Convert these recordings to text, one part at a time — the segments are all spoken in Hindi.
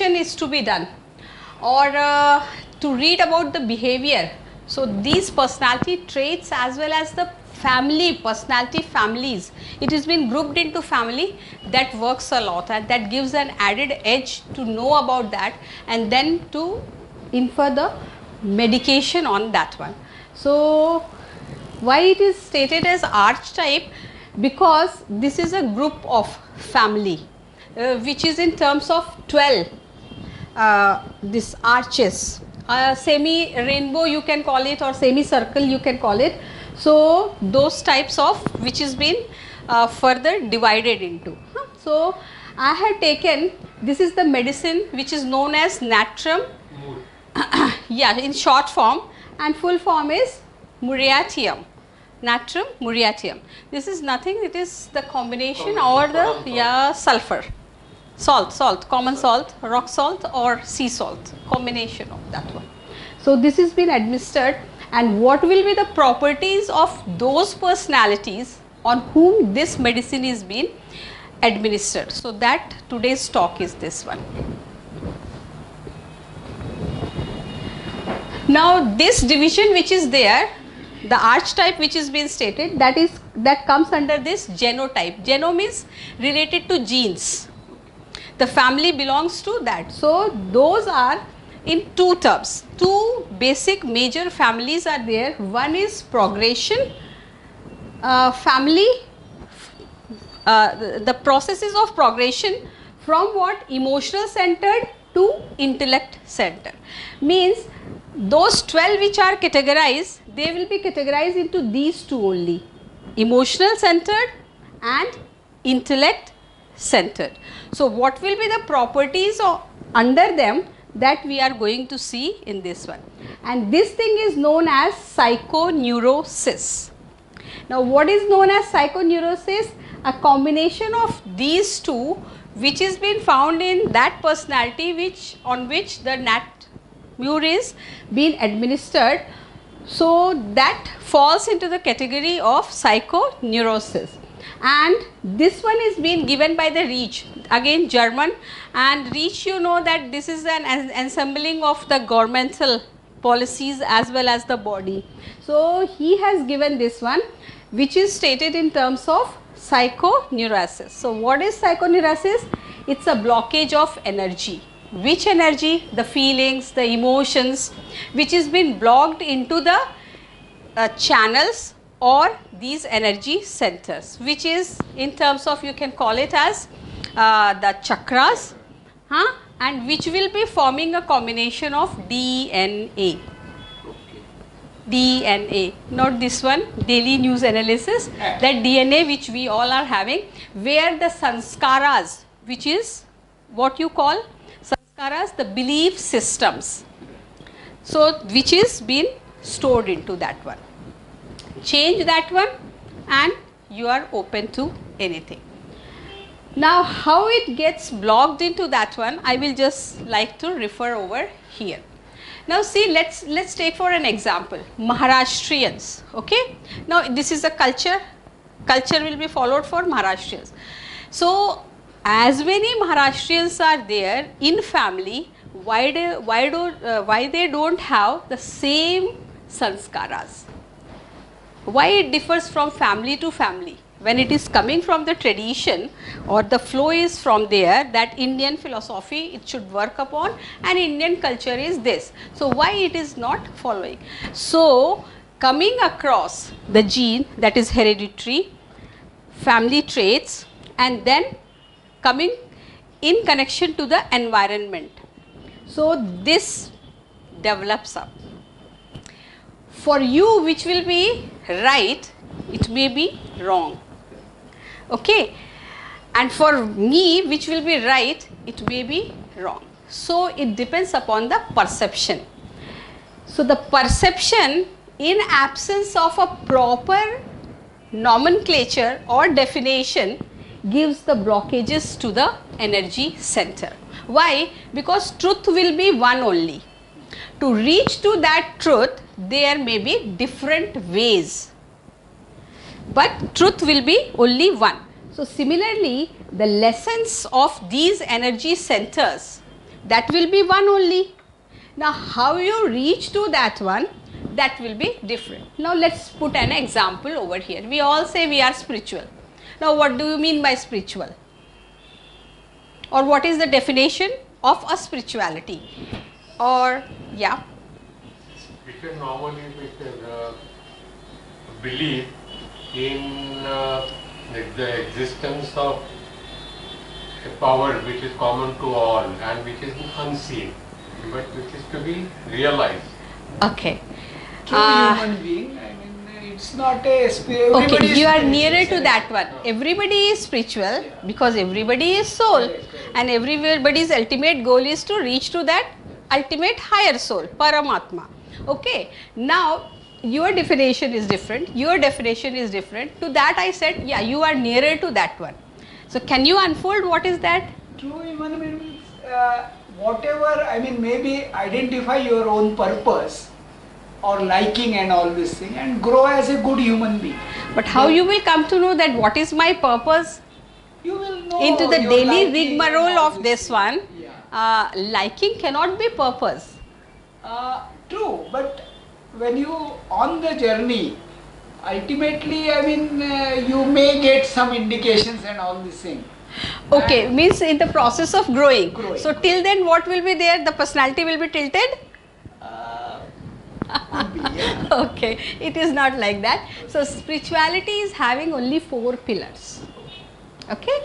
meditation is to be done, or to read about the behavior. So these personality traits as well as the family personality families, it has been grouped into family, that works a lot and that gives an added edge to know about that and then to infer the medication on that one. So why it is stated as archetype? Because this is a group of family which is in terms of 12 this arches, semi rainbow you can call it, or semi circle you can call it. So those types of which is been further divided into. So I have taken, this is the medicine which is known as natrum, yeah, in short form, and full form is muriatium, natrum muriatium. This is nothing, it is the combination or the sulfur, salt, common salt, rock salt or sea salt, combination of that one. So this has been administered, and what will be the properties of those personalities on whom this medicine is being administered. So that today's talk is this one. Now this division which is there, the archetype which is being stated, that comes under this genotype. Geno means related to genes. The family belongs to that. So those are in two terms. Two basic major families are there. One is progression family, the processes of progression from what? Emotional centered to intellect centered. Means those 12 which are categorized, they will be categorized into these two only, emotional centered and intellect centered. So what will be the properties of under them, that we are going to see in this one, and this thing is known as psychoneurosis. Now what is known as psychoneurosis? A combination of these two which is been found in that personality which on which the natmur is being administered. So that falls into the category of psychoneurosis, and this one is being given by the Reich, again German, and Reich, you know that this is an assembling of the governmental policies as well as the body. So he has given this one which is stated in terms of psychoneurosis. So what is psychoneurosis? It's a blockage of energy. Which energy? The feelings, the emotions, which has been blocked into the channels or these energy centers, which is in terms of, you can call it as the chakras, and which will be forming a combination of DNA. DNA, not this one, daily news analysis, that DNA which we all are having, where the sanskaras, which is what you call sanskaras, the belief systems, so which is been stored into that one. Change that one and you are open to anything. Now how it gets blocked into that one, I will just like to refer over here. Now see, let's take for an example Maharashtrians. Okay, now this is a culture will be followed for Maharashtrians. So as many Maharashtrians are there in family, why they don't have the same sanskaras? Why it differs from family to family? When it is coming from the tradition or the flow is from there, that Indian philosophy it should work upon, and Indian culture is this. So why it is not following? So coming across the gene, that is hereditary, family traits, and then coming in connection to the environment. So this develops up. For you which will be right, it may be wrong. Okay, and for me which will be right, it may be wrong. So it depends upon the perception. So the perception, in absence of a proper nomenclature or definition, gives the blockages to the energy center. Why? Because truth will be one only. To reach to that truth, there may be different ways, but truth will be only one. So similarly, the lessons of these energy centers that will be one only. Now how you reach to that one, that will be different. Now let's put an example over here. We all say we are spiritual. Now what do you mean by spiritual? Or what is the definition of a spirituality? Or yeah. We can normally believe in the existence of a power which is common to all and which is unseen, but which is to be realized. Okay. True human being, I mean, it's not a spiritual. Okay, you are nearer to that one. Everybody is spiritual because everybody is soul, and everybody's ultimate goal is to reach to that ultimate higher soul, Paramatma. Okay, now your definition is different, your definition is different. To that I said, yeah, you are nearer to that one. So can you unfold what is that? True human being means whatever, I mean, maybe identify your own purpose or liking and all this thing and grow as a good human being. But how you will come to know that what is my purpose? You will know Into the your daily liking rigmarole and all of this one, Yeah. liking cannot be purpose. True, but when you on the journey, ultimately, I mean, you may get some indications and all this thing. Okay, means in the process of growing. Growing. So till then what will be there? The personality will be tilted? Could be, yeah. Okay, it is not like that. So spirituality is having only 4 pillars. Okay,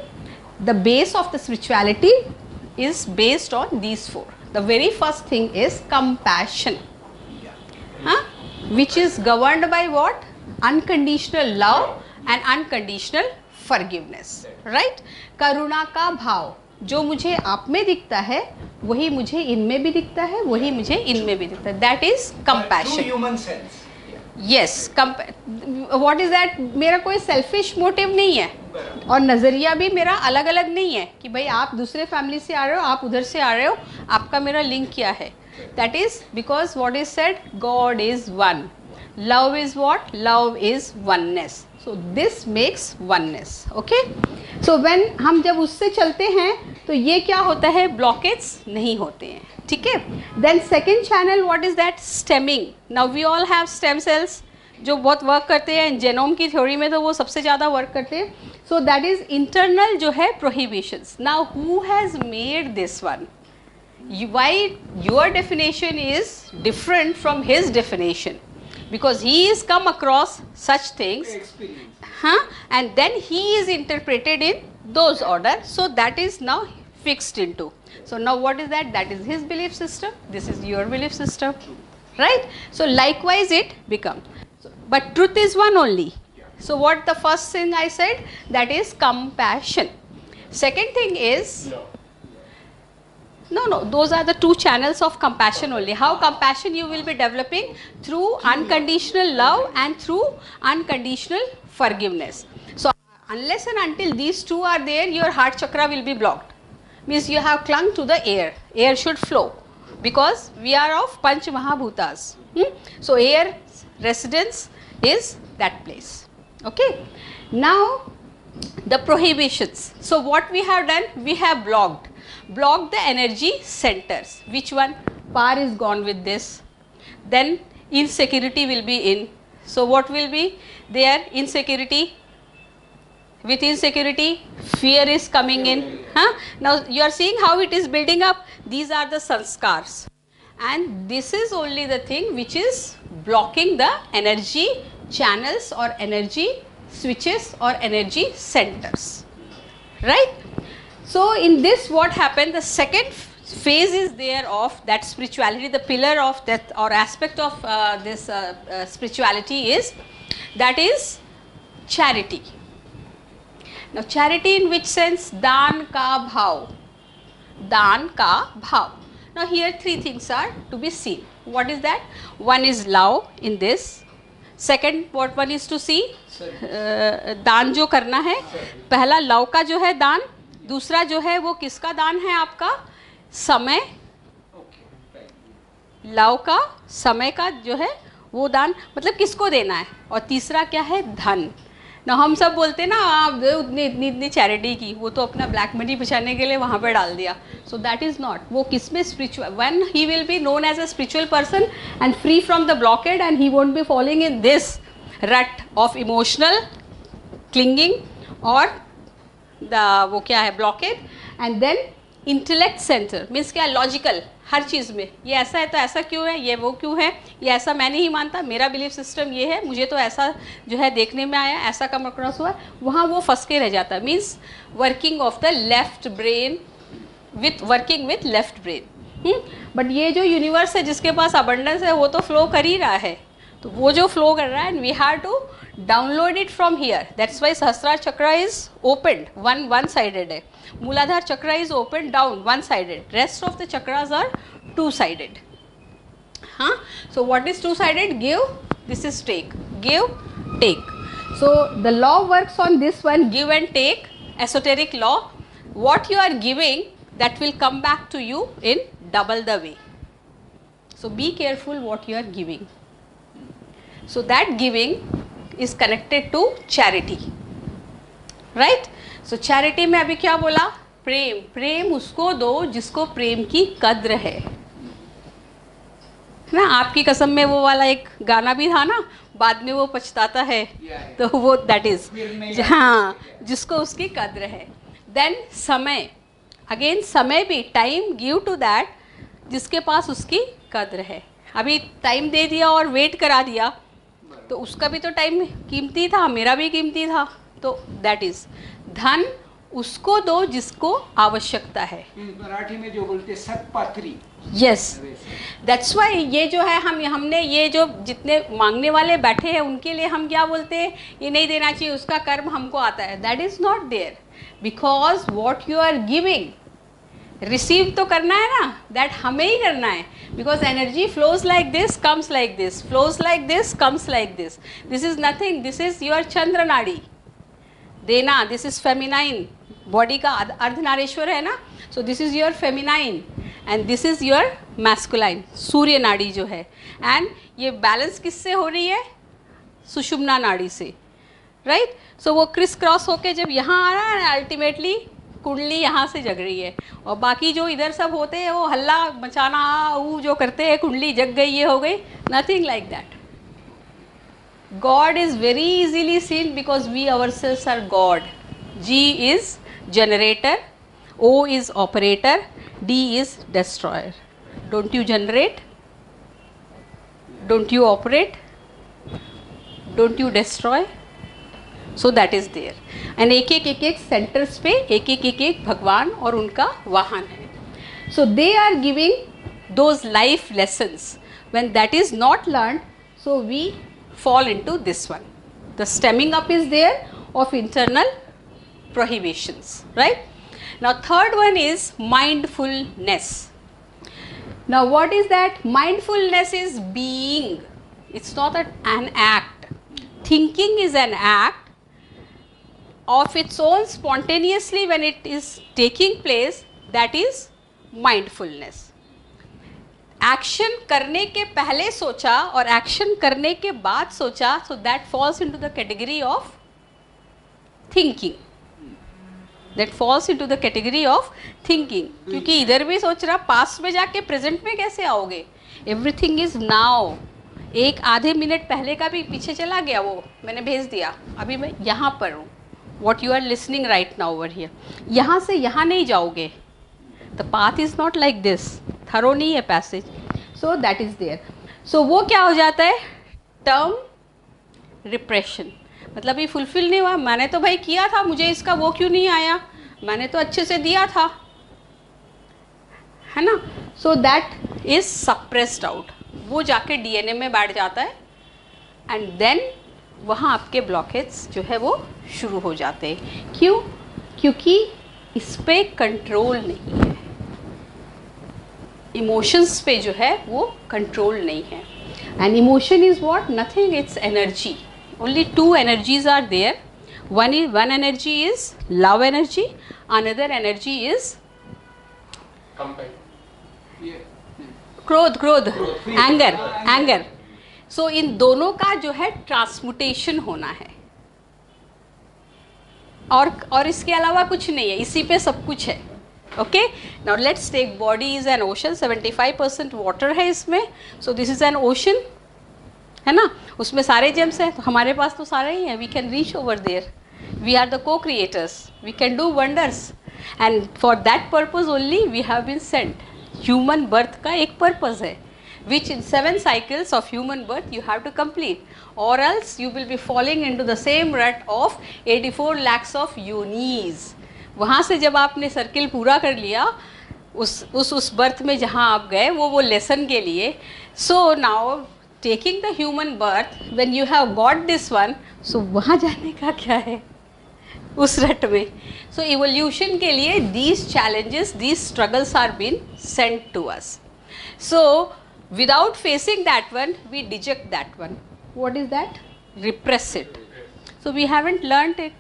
the base of the spirituality is based on these 4. The very first thing is compassion, which is governed by what? Unconditional love and unconditional forgiveness, right? करुणा का भाव जो मुझे आप में दिखता है वही मुझे इनमें भी दिखता है, वही मुझे इनमें भी दिखता है. That is compassion. True human sense. Yes, what is that? मेरा कोई selfish motive नहीं है और नज़रिया भी मेरा अलग अलग नहीं है कि भाई आप दूसरे फैमिली से आ रहे हो, आप उधर से आ रहे हो, आपका मेरा लिंक क्या है. That is because what is said, God is one. Love is what? Love is oneness. So this makes oneness. Okay. So when हम जब उससे चलते हैं तो ये क्या होता है, ब्लॉकेज नहीं होते हैं. ठीक है. Then second channel what is that, stemming. Now we all have stem cells जो बहुत वर्क करते हैं. जेनोम की थ्योरी में तो वो सबसे ज़्यादा वर्क करते हैं. सो दैट इज इंटरनल जो है prohibitions. Now who has made this one? Why your definition is different from his definition? Because he is come across such things, and then he is interpreted in those order. So that is now fixed into. So now what is that? That is his belief system. This is your belief system, right? So likewise it becomes. But truth is one only. So what the first thing I said? That is compassion. Second thing is. No, those are the 2 channels of compassion only. How compassion you will be developing? Through unconditional love and through unconditional forgiveness. So unless and until these 2 are there, your heart chakra will be blocked. Means you have clung to the air. Air should flow because we are of Panch Mahabhutas. So air residence is that place. Okay. Now the prohibitions. So what we have done? We have blocked the energy centers. Which one? Power is gone with this. Then insecurity will be in. So what will be there? Insecurity. With insecurity, fear is coming in. Now you are seeing how it is building up. These are the sanskars, and this is only the thing which is blocking the energy channels or energy switches or energy centers, right? So in this what happened, the second phase is there of that spirituality. The pillar of that or aspect of this spirituality is, that is charity. Now charity in which sense? Daan ka bhav. Daan ka bhav. Now here 3 things are to be seen. What is that? One is love in this. Second, what one is to see? दान जो करना है, पहला लव का जो है दान, दूसरा जो है वो किसका दान है? आपका समय, लव का समय का जो है वो दान, मतलब किसको देना है, और तीसरा क्या है? धन. ना हम सब बोलते ना आप उतनी इतनी इतनी चैरिटी की, वो तो अपना ब्लैक मनी बचाने के लिए वहाँ पे डाल दिया. So that is not. वो किस में spiritual, when he will be known as a spiritual person and free from the blockade and he won't be following in this rut of emotional clinging और वो क्या है blockade. And then intellect centre means क्या, लॉजिकल हर चीज़ में, ये ऐसा है तो ऐसा क्यों है, ये वो क्यों है, ये ऐसा मैं नहीं मानता, मेरा बिलीफ सिस्टम ये है, मुझे तो ऐसा जो है देखने में आया, ऐसा कम अक्रॉस हुआ, वहाँ वो फंस के रह जाता है. Means working of the left brain with working with left brain. But ये जो यूनिवर्स है जिसके पास अबंडेंस है वो तो फ्लो कर ही रहा है. तो वो जो फ्लो कर रहा है and we have to download it from here. That's why Sahasrara chakra is opened, one sided है. Muladhara chakra is open down, one sided. Rest of the chakras are two sided. हाँ, so what is two sided? Give, this is take, give, take. So the law works on this one, give and take, esoteric law. What you are giving, that will come back to you in double the way. So be careful what you are giving. So that giving is connected to charity, right? So charity में अभी क्या बोला? प्रेम. प्रेम उसको दो जिसको प्रेम की कद्र है ना. आपकी कसम में वो वाला एक गाना भी था ना, बाद में वो पछताता है. तो वो दैट इज, हाँ, जिसको उसकी कद्र है. देन समय, अगेन समय भी, टाइम गिव टू दैट जिसके पास उसकी कद्र है. अभी टाइम दे दिया और वेट करा दिया तो उसका भी तो टाइम कीमती था, मेरा भी कीमती था. तो दैट इज धन उसको दो जिसको आवश्यकता है. मराठी में जो बोलते सत्पात्री. यस, दैट्स वाई ये जो है हमने ये जो जितने मांगने वाले बैठे हैं उनके लिए हम क्या बोलते हैं, ये नहीं देना चाहिए, उसका कर्म हमको आता है. That is not there, because what you are giving, receive तो करना है ना, दैट हमें ही करना है. Because energy flows like this, comes like this, flows like this, comes like this. This is nothing, this is your chandra nadi. देना, दिस इज फेमिनाइन. बॉडी का अर्धनारीश्वर है ना, so this is your feminine and this is your masculine, surya nadi जो है. एंड ये बैलेंस किससे हो रही है? सुषुम्ना नाड़ी से, राइट? सो वो क्रिस क्रॉस होके जब यहाँ आ रहा है, अल्टीमेटली कुंडली यहाँ से जग रही है. और बाकी जो इधर सब होते हैं वो हल्ला मचाना वो जो करते हैं, कुंडली जग गई, ये हो गई, nothing like that. God is very easily seen because we ourselves are God. G is generator, O is operator, D is destroyer. Don't you generate? Don't you operate? Don't you destroy? So that is there. And एक सेंटर्स पे एक भगवान और उनका वाहन है. So they are giving those life lessons. When that is not learned, so we fall into this one. The stemming up is there of internal prohibitions, right? Now third one is mindfulness. Now what is that? Mindfulness is being. It's not an act. Thinking is an act of its own spontaneously when it is taking place. That is mindfulness. Action करने के पहले सोचा और एक्शन करने के बाद सोचा, so that falls into the category of thinking. That falls into the category of thinking. क्योंकि इधर भी सोच रहा, पास्ट में जाके प्रेजेंट में कैसे आओगे? Everything is now. एक आधे मिनट पहले का भी पीछे चला गया, वो मैंने भेज दिया, अभी मैं यहाँ पर हूँ. What you are listening right now over here. यहाँ से यहाँ नहीं जाओगे. The path is not like this, through नहीं है passage. So that is there. सो वो क्या हो जाता है? Term repression. मतलब ये फुलफिल नहीं हुआ, मैंने तो भाई किया था, मुझे इसका वो क्यों नहीं आया, मैंने तो अच्छे से दिया था, है ना. सो दैट इज सप्रेस्ड आउट. वो जाके डीएनए में बैठ जाता है एंड देन वहाँ आपके ब्लॉकेज जो है वो शुरू हो जाते हैं. क्यों? क्योंकि इस पे कंट्रोल नहीं है. इमोशंस पे जो है वो कंट्रोल नहीं है. And emotion is what? Nothing, it's energy. Only two energies are there. One energy is love energy, another energy is क्रोध, एंगर. सो इन दोनों का जो है ट्रांसमुटेशन होना है. और इसके अलावा कुछ नहीं है, इसी पे सब कुछ है। Okay, now let's take body is an ocean, 75% water है इसमें, so this is an ocean, है ना, उसमें सारे जेम्स हैं, तो हमारे पास तो सारे ही हैं, we can reach over there, we are the co creators, we can do wonders, and for that purpose only we have been sent. Human birth का एक पर्पज है, which in 7 cycles of human birth you have to complete, or else you will be falling into the same rut of 84 lakhs of yonis। वहाँ से जब आपने सर्किल पूरा कर लिया उस बर्थ में जहाँ आप गए, वो लेसन के लिए, so now taking the human birth when you have got this one, so वहाँ जाने का क्या है उस रट में। सो इवोल्यूशन के लिए these challenges, these struggles are been sent to us. So without facing that one, we deject that one. What is that? Repress it. So we haven't learnt it.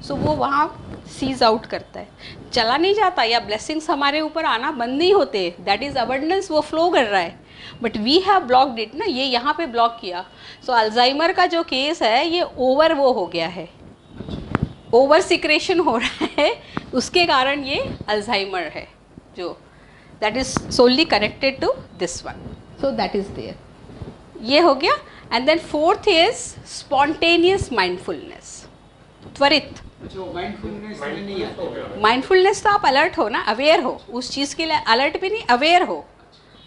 So वो वहाँ सीज आउट करता है, चला नहीं जाता, या ब्लेसिंग्स हमारे ऊपर आना बंद नहीं होते, दैट इज़ अबंडेंस, वो फ्लो कर रहा है, but we have blocked it ना, ये यहाँ पे ब्लॉक किया। सो अल्जाइमर का जो केस है ये ओवर वो हो गया है, ओवर सिक्रेशन हो रहा है, उसके कारण ये अल्जाइमर है जो that is solely connected to this one, so that is there, ये हो गया। and then fourth is spontaneous mindfulness, त्वरित। जो माइंडफुलनेस में नहीं आता, माइंडफुलनेस तो आप अलर्ट हो ना, अवेयर हो उस चीज़ के लिए, अलर्ट भी नहीं, अवेयर हो,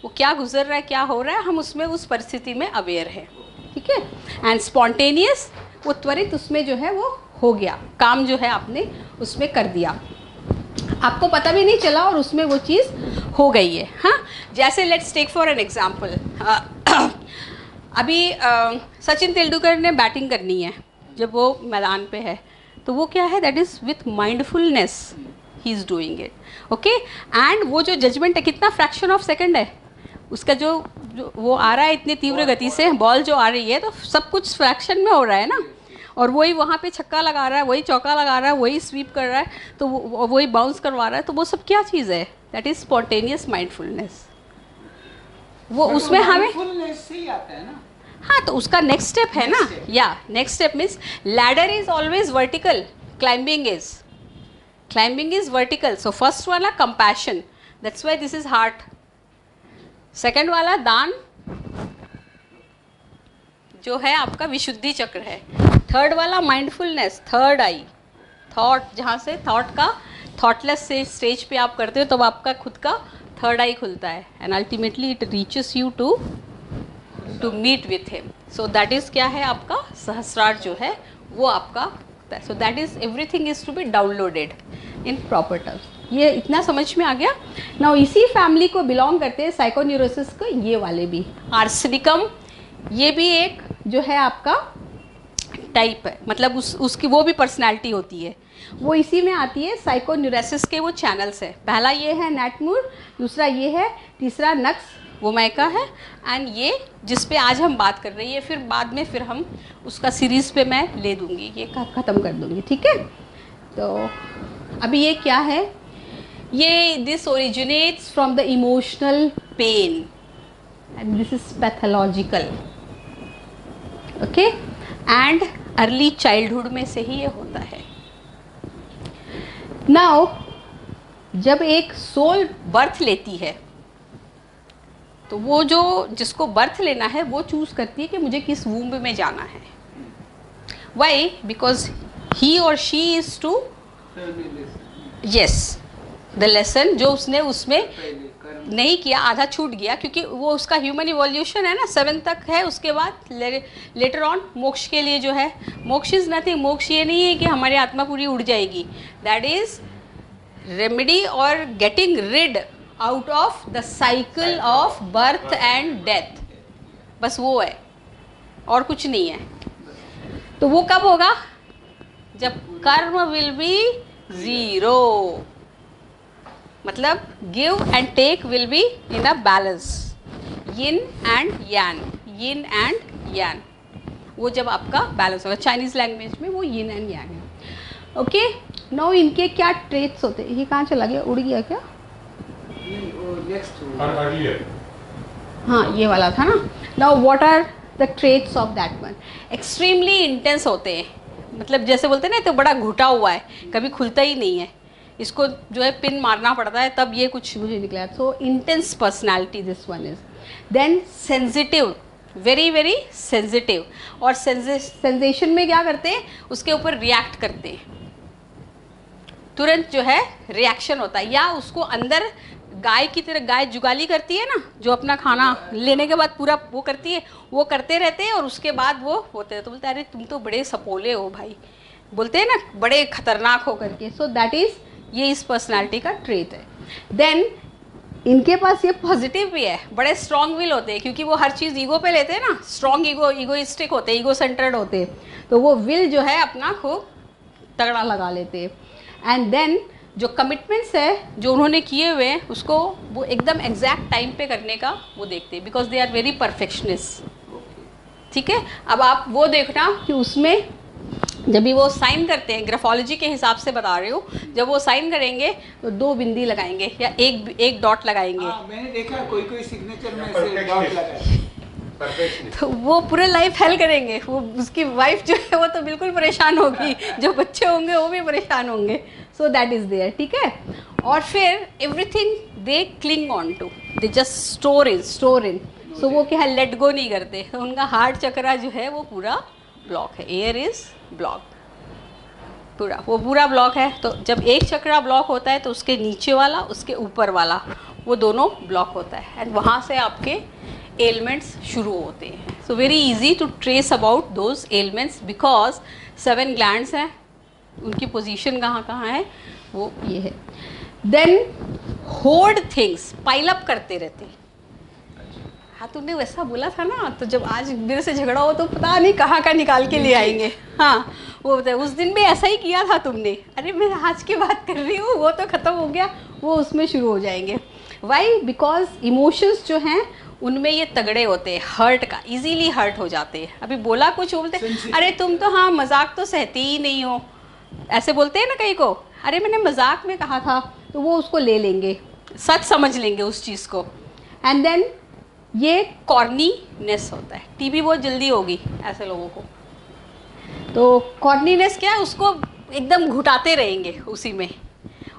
वो क्या गुजर रहा है, क्या हो रहा है, हम उसमें उस परिस्थिति में अवेयर है, ठीक है। एंड स्पॉन्टेनियस, वो त्वरित, उसमें जो है वो हो गया काम, जो है आपने उसमें कर दिया, आपको पता भी नहीं चला और उसमें वो चीज़ हो गई है। हाँ, जैसे let's take for an example, अभी सचिन तेंदुलकर ने बैटिंग करनी है, जब वो मैदान पे है, तो वो क्या है, that is with mindfulness he is doing it, okay. And वो जो जजमेंट है, कितना फ्रैक्शन ऑफ सेकंड है उसका, जो वो आ रहा है इतनी तीव्र गति से, बॉल जो आ रही है, तो सब कुछ फ्रैक्शन में हो रहा है ना, और वही वहाँ पे छक्का लगा रहा है, वही चौका लगा रहा है, वही स्वीप कर रहा है, तो वही बाउंस करवा रहा है, तो वो सब क्या चीज़ है, दैट इज स्पॉन्टेनियस माइंडफुलनेस। वो उसमें हमें माइंडफुलनेस से ही आता है ना। हाँ, तो उसका नेक्स्ट स्टेप है ना, या next step means ladder is always vertical, climbing is vertical. So first वाला compassion, that's why this is heart. Second वाला दान, जो है आपका विशुद्धि चक्र है। थर्ड वाला माइंडफुलनेस, थर्ड आई, थॉट, जहाँ से थॉट का थॉटलेस से स्टेज पे आप करते हो, तब आपका खुद का थर्ड आई खुलता है, and ultimately it reaches you to meet with him. So that is क्या है, आपका सहस्रार जो है वो आपका, so that is everything is to be downloaded in proper terms. ये इतना समझ में आ गया ना। इसी फैमिली को बिलोंग करते हैं साइकोन्यूरोसिस को, ये वाले भी, आर्सेनिकम, ये भी एक जो है आपका टाइप है, मतलब उसकी वो भी पर्सनालिटी होती है, वो इसी में आती है। साइकोन्यूरोसिस के वो चैनल्स है, पहला ये है नेटमूर, दूसरा ये है, तीसरा नक्स वो मैका है, एंड ये जिस पे आज हम बात कर रही है, फिर बाद में फिर हम उसका सीरीज़ पे मैं ले दूँगी, ये ख़त्म कर दूँगी, ठीक है। तो अभी ये क्या है, ये this originates from the emotional pain and this is pathological, okay, and early childhood में से ही ये होता है। नाउ जब एक सोल बर्थ लेती है, तो वो जो जिसको बर्थ लेना है वो चूज़ करती है कि मुझे किस वूम्ब में जाना है। वाई? बिकॉज ही और she is to yes the lesson जो उसने उसमें नहीं किया, आधा छूट गया, क्योंकि वो उसका ह्यूमन इवोल्यूशन है ना, 7 तक है, उसके बाद लेटर ऑन मोक्ष के लिए जो है, मोक्ष इज़ नथिंग, मोक्ष ये नहीं है कि हमारी आत्मा पूरी उड़ जाएगी, दैट इज़ रेमेडी और getting rid out of the cycle of birth and death, बस वो है और कुछ नहीं है। तो वो कब होगा? जब कर्म विल बी ज़ीरो, मतलब give and take will be in a balance, yin and yang, yin and यान, वो जब आपका बैलेंस होगा। चाइनीज़ लैंग्वेज में वो यिन एंड यान है। ओके, नाउ इनके क्या ट्रेट्स होते हैं? ये कहाँ चला गया, उड़ गया क्या? हाँ, ये वाला था ना। Now what are the traits of that one? Extremely intense होते हैं, मतलब जैसे बोलते हैं ना, तो बड़ा घुटा हुआ है, कभी खुलता ही नहीं है, इसको जो है पिन मारना पड़ता है तब ये कुछ मुझे निकला। So intense personality this one is. Then sensitive, very very sensitive, और सेंसेशन में क्या करते हैं, उसके ऊपर रिएक्ट करते हैं, तुरंत जो है रिएक्शन होता है, या उसको अंदर गाय की तरह, गाय जुगाली करती है ना, जो अपना खाना लेने के बाद पूरा वो करती है, वो करते रहते हैं और उसके बाद वो होते हैं, तो बोलते हैं अरे तुम तो बड़े सपोले हो भाई, बोलते हैं ना, बड़े खतरनाक हो करके। सो दैट इज, ये इस पर्सनालिटी का ट्रेट है। देन इनके पास ये पॉजिटिव भी है, बड़े स्ट्रॉन्ग विल होते हैं, क्योंकि वो हर चीज़ ईगो पे लेते हैं ना, स्ट्रॉन्ग ईगो, ईगोइस्टिक होते हैं, ईगो सेंटर्ड होते हैं, तो वो विल जो है अपना खूब तगड़ा लगा लेते हैं। एंड देन जो कमिटमेंट्स है जो उन्होंने किए हुए हैं, उसको वो एकदम एग्जैक्ट टाइम पे करने का वो देखते हैं, because they are very perfectionist. ठीक है, अब आप वो देखना कि उसमें जब भी वो साइन करते हैं, ग्राफोलॉजी के हिसाब से बता रही हूँ, जब वो साइन करेंगे तो 2 बिंदी लगाएंगे या एक डॉट लगाएंगे। मैंने देखा कोई कोई सिग्नेचर में ऐसे डॉट लगाए, तो वो पूरे लाइफ हेल्प करेंगे, वो उसकी वाइफ जो है वो तो बिल्कुल परेशान होगी, जो बच्चे होंगे वो भी परेशान होंगे। सो दैट इज देयर, ठीक है। और फिर everything they cling on to, they just store in. So वो क्या है, लेट गो नहीं करते, तो उनका हार्ट चक्रा जो है वो पूरा ब्लॉक है, एयर इज ब्लॉक, पूरा वो पूरा ब्लॉक है। तो जब एक चक्रा ब्लॉक होता है तो उसके नीचे वाला, उसके ऊपर वाला, वो दोनों ब्लॉक होता है, एंड वहाँ से आपके एलिमेंट्स शुरू होते हैं। So very easy to trace about those elements, because 7 glands हैं, उनकी पोजीशन कहाँ कहाँ है वो ये है। Then hoard things, pile up करते रहते हैं। हाँ, तुमने वैसा बोला था ना, तो जब आज मेरे से झगड़ा हो तो पता नहीं कहाँ का निकाल के ले आएंगे। हाँ, वो बताए उस दिन भी ऐसा ही किया था तुमने, अरे मैं आज की बात कर रही हूँ, वो तो ख़त्म हो गया, वो उसमें शुरू हो जाएंगे। वाई? बिकॉज इमोशंस जो हैं उनमें ये तगड़े होते हैं, हर्ट का, इजीली हर्ट हो जाते हैं। अभी बोला कुछ, बोलते अरे तुम तो हाँ मजाक तो सहती ही नहीं हो, ऐसे बोलते हैं ना कई को, अरे मैंने मजाक में कहा था, तो वो उसको ले लेंगे, सच समझ लेंगे उस चीज़ को। एंड देन ये कॉर्नीनेस होता है, टीबी बहुत जल्दी होगी ऐसे लोगों को, तो कॉर्नीनेस क्या है, उसको एकदम घुटाते रहेंगे उसी में,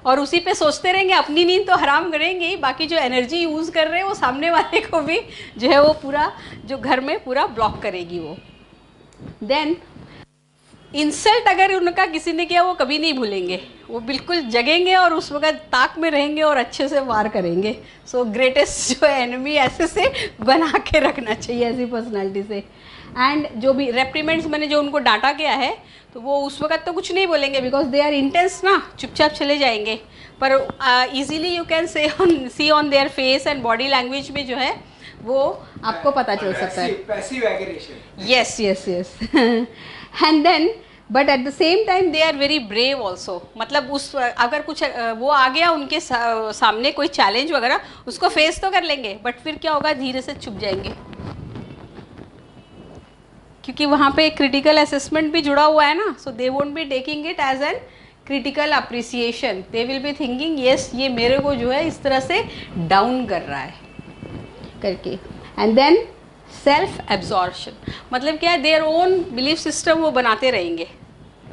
और उसी पे सोचते रहेंगे, अपनी नींद तो हराम करेंगे ही, बाकी जो एनर्जी यूज़ कर रहे हैं वो सामने वाले को भी जो है वो पूरा जो घर में पूरा ब्लॉक करेगी वो। देन इंसल्ट अगर उनका किसी ने किया वो कभी नहीं भूलेंगे, वो बिल्कुल जगेंगे और उस वक्त ताक में रहेंगे और अच्छे से वार करेंगे। सो ग्रेटेस्ट जो एनिमी ऐसे से बना के रखना चाहिए, ऐसी पर्सनालिटी से। एंड जो भी रेप्रीमेंट्स मैंने जो उनको डांटा गया है, तो वो उस वक्त तो कुछ नहीं बोलेंगे, बिकॉज दे आर इंटेंस ना, चुपचाप चले जाएंगे, पर easily you can see on their face and body language में जो है वो आपको पता चल सकता है। Passive aggression. Yes yes yes. And then but at the same time they are very brave also, मतलब उस अगर कुछ वो आ गया उनके सामने कोई चैलेंज वगैरह, उसको फेस तो कर लेंगे, बट फिर क्या होगा, धीरे से चुप जाएंगे, क्योंकि वहाँ पे क्रिटिकल असेसमेंट भी जुड़ा हुआ है ना। So they won't be taking it as an critical appreciation, they will be thinking yes ये मेरे को जो है इस तरह से डाउन कर रहा है करके। एंड देन सेल्फ एब्जॉर्प्शन, मतलब क्या है, देयर ओन बिलीफ सिस्टम वो बनाते रहेंगे,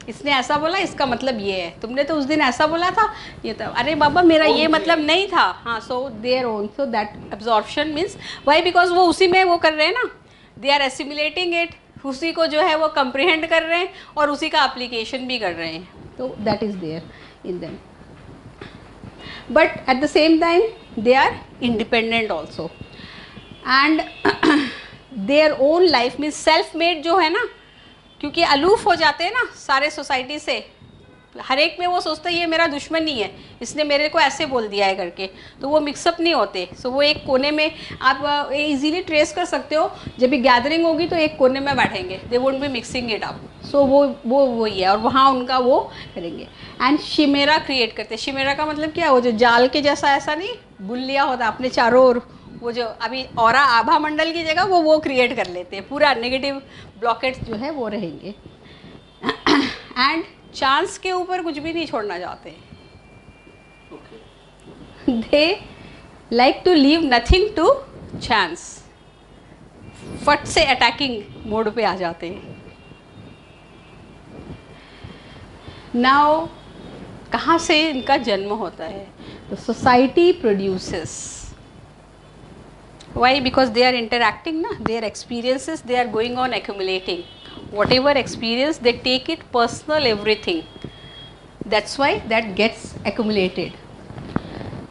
इसने ऐसा बोला इसका मतलब ये है, तुमने तो उस दिन ऐसा बोला था, ये तो अरे बाबा मेरा ये मतलब नहीं था। हाँ, so their own, so that absorption means why, because वो उसी में वो कर रहे हैं ना, दे आर एसिमुलेटिंग इट, उसी को जो है वो कंप्रीहेंड कर रहे हैं और उसी का एप्लीकेशन भी कर रहे हैं, तो that is there in them. But at the same time they are independent also, and their own life means self made जो है ना, क्योंकि अलूफ हो जाते हैं ना सारे सोसाइटी से, हर एक में वो सोचते हैं ये मेरा दुश्मन नहीं है, इसने मेरे को ऐसे बोल दिया है करके, तो वो मिक्सअप नहीं होते। सो वो एक कोने में आप इजीली ट्रेस कर सकते हो, जब भी गैदरिंग होगी तो एक कोने में बैठेंगे, they won't be mixing it up. So वो ही है, और वहाँ उनका वो करेंगे। एंड शिमेरा क्रिएट करते हैं, शिमेरा का मतलब क्या है, वो जो जाल के जैसा ऐसा नहीं बुन लिया होता अपने चारों ओर, वो जो अभी ऑरा आभा मंडल की जगह वो क्रिएट कर लेते हैं, पूरा नेगेटिव ब्लॉकेट्स जो है वो रहेंगे। एंड चांस के ऊपर कुछ भी नहीं छोड़ना चाहते, they like to leave nothing to chance, फट से अटैकिंग मोड पे आ जाते हैं। नाउ कहाँ से इनका जन्म होता है? तो society produces. Why? Because they are interacting na, their experiences they are going on accumulating. Whatever experience they take it personal everything. That's why that gets accumulated.